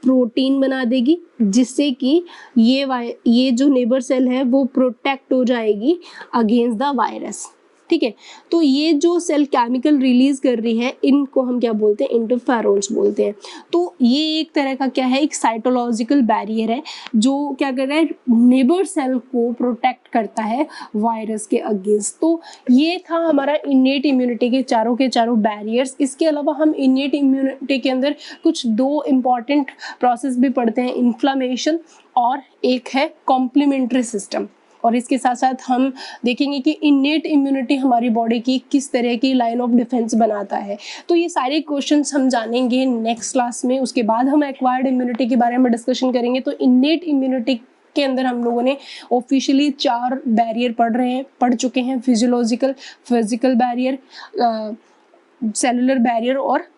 प्रोटीन बना देगी जिससे कि ये जो नेबर सेल है वो प्रोटेक्ट हो जाएगी अगेंस्ट द वायरस, ठीक है। तो ये जो सेल केमिकल रिलीज कर रही है इनको हम क्या बोलते हैं, इंटरफेरोन्स बोलते हैं। तो ये एक तरह का क्या है, एक साइटोलॉजिकल बैरियर है जो क्या कर रहा है, नेबर सेल को प्रोटेक्ट करता है वायरस के अगेंस्ट। तो ये था हमारा इनेट इम्यूनिटी के चारों बैरियर्स। इसके अलावा हम इनेट इम्यूनिटी के अंदर कुछ दो इम्पॉर्टेंट प्रोसेस भी पढ़ते हैं, इन्फ्लामेशन और एक है कॉम्प्लीमेंट्री सिस्टम। और इसके साथ साथ हम देखेंगे कि इनेट इम्यूनिटी हमारी बॉडी की किस तरह की लाइन ऑफ डिफेंस बनाता है। तो ये सारे क्वेश्चंस हम जानेंगे नेक्स्ट क्लास में। उसके बाद हम एक्वायर्ड इम्यूनिटी के बारे में डिस्कशन करेंगे। तो इनेट इम्यूनिटी के अंदर हम लोगों ने ऑफिशियली 4 बैरियर पढ़ चुके हैं, फिजिकल बैरियर, सेलुलर बैरियर और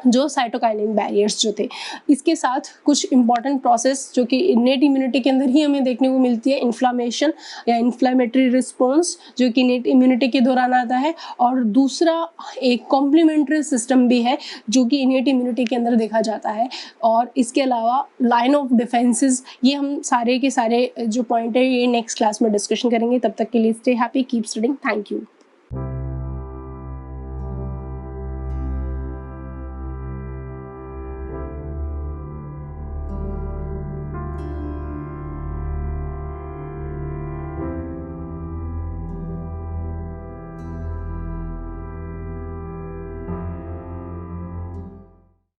जो साइटोकाइनिन बैरियर्स जो थे। इसके साथ कुछ इंपॉर्टेंट प्रोसेस जो कि इनेट इम्यूनिटी के अंदर ही हमें देखने को मिलती है, इन्फ्लामेशन या इन्फ्लेमेटरी रिस्पॉन्स जो कि इनेट इम्यूनिटी के दौरान आता है, और दूसरा एक कॉम्प्लीमेंट्री सिस्टम भी है जो कि इनेट इम्यूनिटी के अंदर देखा जाता है। और इसके अलावा लाइन ऑफ डिफेंसेस, ये हम सारे के सारे जो पॉइंट है ये नेक्स्ट क्लास में डिस्कशन करेंगे। तब तक के लिए stay happy, keep studying, thank you.